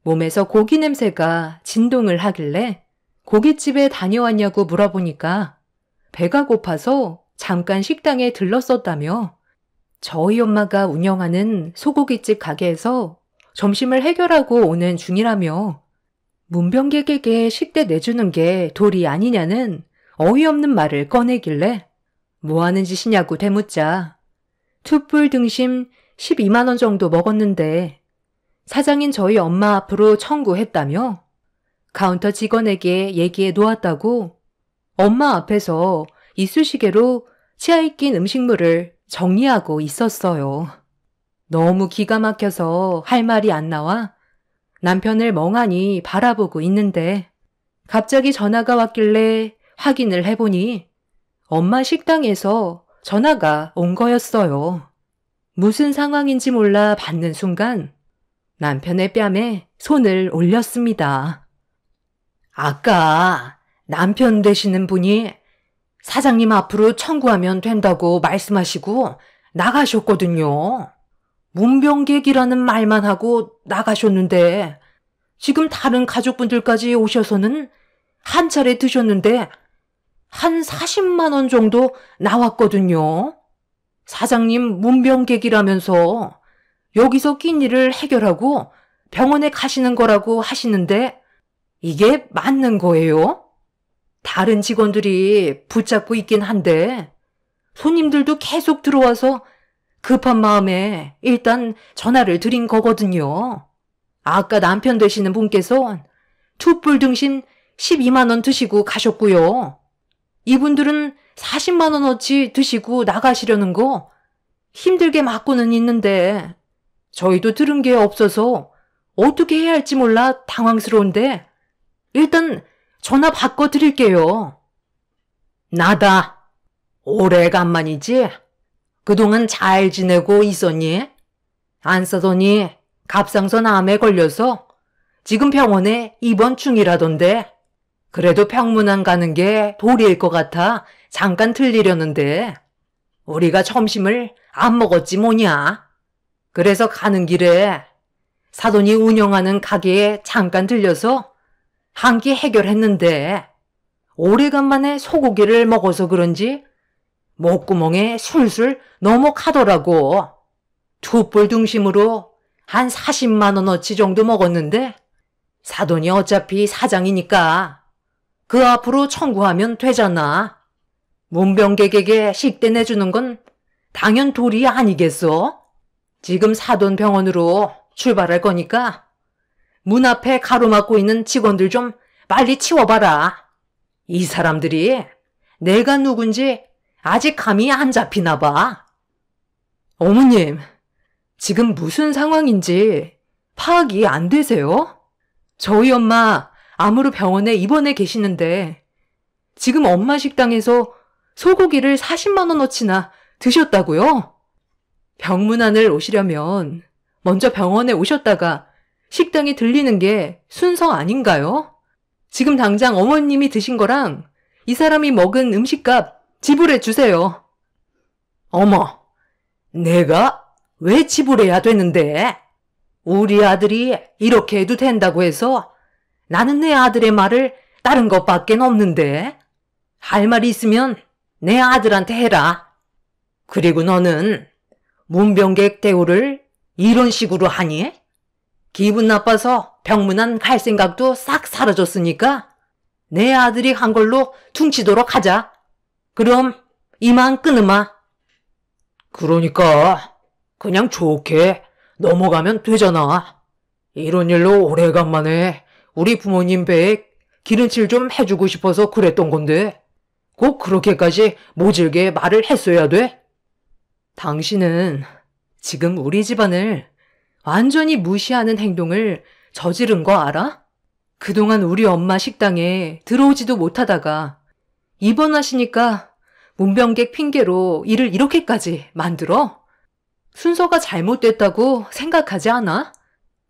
몸에서 고기 냄새가 진동을 하길래 고깃집에 다녀왔냐고 물어보니까 배가 고파서 잠깐 식당에 들렀었다며 저희 엄마가 운영하는 소고기집 가게에서 점심을 해결하고 오는 중이라며 문병객에게 식대 내주는 게 도리 아니냐는 어이없는 말을 꺼내길래 뭐 하는 짓이냐고 되묻자 툭불 등심 12만 원 정도 먹었는데 사장인 저희 엄마 앞으로 청구했다며 카운터 직원에게 얘기해 놓았다고 엄마 앞에서 이쑤시개로 치아에 낀 음식물을 정리하고 있었어요. 너무 기가 막혀서 할 말이 안 나와 남편을 멍하니 바라보고 있는데 갑자기 전화가 왔길래 확인을 해보니 엄마 식당에서 전화가 온 거였어요. 무슨 상황인지 몰라 받는 순간 남편의 뺨에 손을 올렸습니다. 아까 남편 되시는 분이 사장님 앞으로 청구하면 된다고 말씀하시고 나가셨거든요. 문병객이라는 말만 하고 나가셨는데 지금 다른 가족분들까지 오셔서는 한 차례 드셨는데 한 40만 원 정도 나왔거든요. 사장님 문병객이라면서 여기서 낀 일을 해결하고 병원에 가시는 거라고 하시는데 이게 맞는 거예요? 다른 직원들이 붙잡고 있긴 한데 손님들도 계속 들어와서 급한 마음에 일단 전화를 드린 거거든요. 아까 남편 되시는 분께서 투뿔 등심 12만 원 드시고 가셨고요. 이분들은 40만 원어치 드시고 나가시려는 거 힘들게 맞고는 있는데 저희도 들은 게 없어서 어떻게 해야 할지 몰라 당황스러운데 일단 전화 바꿔 드릴게요. 나다. 오래간만이지? 그동안 잘 지내고 있었니? 안 싸더니 갑상선 암에 걸려서 지금 병원에 입원 중이라던데 그래도 평문안 가는 게 도리일 것 같아 잠깐 들리려는데 우리가 점심을 안 먹었지 뭐냐. 그래서 가는 길에 사돈이 운영하는 가게에 잠깐 들려서 한 끼 해결했는데 오래간만에 소고기를 먹어서 그런지 목구멍에 술술 넘어가더라고. 투뿔 등심으로 한 40만 원어치 정도 먹었는데 사돈이 어차피 사장이니까 그 앞으로 청구하면 되잖아. 문병객에게 식대 내주는 건 당연 도리 아니겠어? 지금 사돈 병원으로 출발할 거니까 문 앞에 가로막고 있는 직원들 좀 빨리 치워봐라. 이 사람들이 내가 누군지 아직 감이 안 잡히나 봐. 어머님, 지금 무슨 상황인지 파악이 안 되세요? 저희 엄마 암으로 병원에 입원해 계시는데 지금 엄마 식당에서 소고기를 40만 원어치나 드셨다고요? 병문안을 오시려면 먼저 병원에 오셨다가 식당에 들리는 게 순서 아닌가요? 지금 당장 어머님이 드신 거랑 이 사람이 먹은 음식값 지불해 주세요. 어머, 내가 왜 지불해야 되는데? 우리 아들이 이렇게 해도 된다고 해서 나는 내 아들의 말을 따른 것밖에 없는데 할 말이 있으면 내 아들한테 해라. 그리고 너는 문병객 대우를 이런 식으로 하니? 기분 나빠서 병문안 갈 생각도 싹 사라졌으니까 내 아들이 한 걸로 퉁치도록 하자. 그럼 이만 끊으마. 그러니까 그냥 좋게 넘어가면 되잖아. 이런 일로 오래간만에 우리 부모님 배에 기름칠 좀 해주고 싶어서 그랬던 건데 꼭 그렇게까지 모질게 말을 했어야 돼? 당신은 지금 우리 집안을 완전히 무시하는 행동을 저지른 거 알아? 그동안 우리 엄마 식당에 들어오지도 못하다가 입원하시니까 문병객 핑계로 일을 이렇게까지 만들어? 순서가 잘못됐다고 생각하지 않아?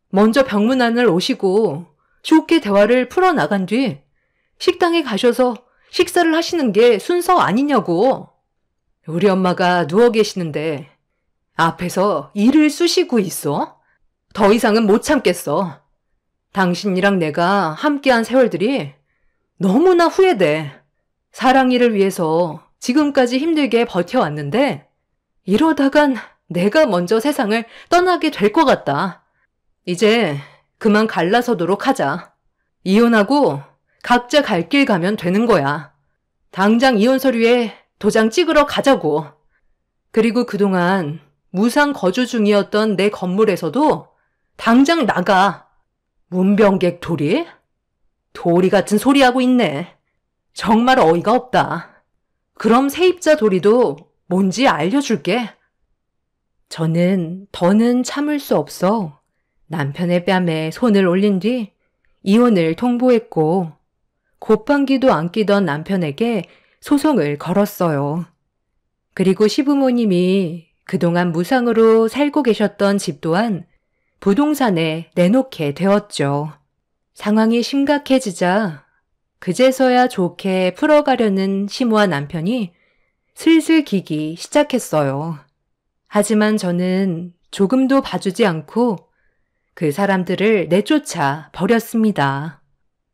먼저 병문안을 오시고 좋게 대화를 풀어나간 뒤 식당에 가셔서 식사를 하시는 게 순서 아니냐고. 우리 엄마가 누워 계시는데 앞에서 이를 쑤시고 있어? 더 이상은 못 참겠어. 당신이랑 내가 함께한 세월들이 너무나 후회돼. 사랑이를 위해서 지금까지 힘들게 버텨왔는데 이러다간 내가 먼저 세상을 떠나게 될 것 같다. 이제 그만 갈라서도록 하자. 이혼하고 각자 갈 길 가면 되는 거야. 당장 이혼 서류에 도장 찍으러 가자고. 그리고 그동안 무상 거주 중이었던 내 건물에서도 당장 나가. 문병객 도리? 도리 같은 소리 하고 있네. 정말 어이가 없다. 그럼 세입자 도리도 뭔지 알려줄게. 저는 더는 참을 수 없어 남편의 뺨에 손을 올린 뒤 이혼을 통보했고 곱방귀도 안 끼던 남편에게 소송을 걸었어요. 그리고 시부모님이 그동안 무상으로 살고 계셨던 집 또한 부동산에 내놓게 되었죠. 상황이 심각해지자 그제서야 좋게 풀어가려는 심오한 남편이 슬슬 기기 시작했어요. 하지만 저는 조금도 봐주지 않고 그 사람들을 내쫓아 버렸습니다.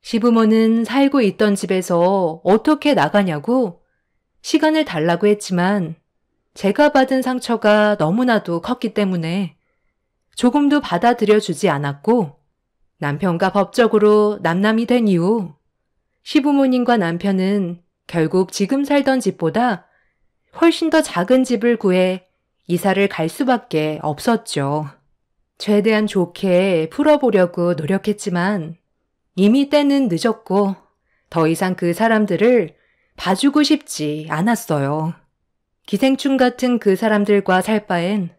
시부모는 살고 있던 집에서 어떻게 나가냐고 시간을 달라고 했지만 제가 받은 상처가 너무나도 컸기 때문에 조금도 받아들여 주지 않았고 남편과 법적으로 남남이 된 이후 시부모님과 남편은 결국 지금 살던 집보다 훨씬 더 작은 집을 구해 이사를 갈 수밖에 없었죠. 최대한 좋게 풀어보려고 노력했지만 이미 때는 늦었고 더 이상 그 사람들을 봐주고 싶지 않았어요. 기생충 같은 그 사람들과 살 바엔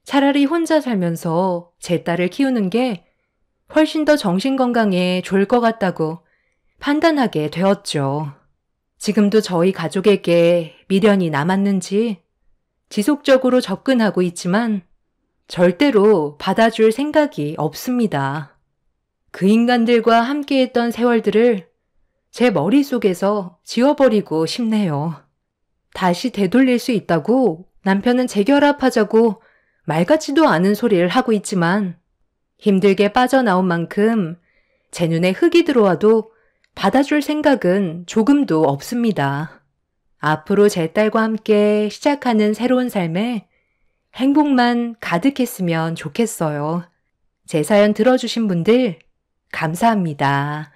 차라리 혼자 살면서 제 딸을 키우는 게 훨씬 더 정신건강에 좋을 것 같다고 판단하게 되었죠. 지금도 저희 가족에게 미련이 남았는지 지속적으로 접근하고 있지만 절대로 받아줄 생각이 없습니다. 그 인간들과 함께했던 세월들을 제 머릿속에서 지워버리고 싶네요. 다시 되돌릴 수 있다고 남편은 재결합하자고 말 같지도 않은 소리를 하고 있지만 힘들게 빠져나온 만큼 제 눈에 흙이 들어와도 받아줄 생각은 조금도 없습니다. 앞으로 제 딸과 함께 시작하는 새로운 삶에 행복만 가득했으면 좋겠어요. 제 사연 들어주신 분들 감사합니다.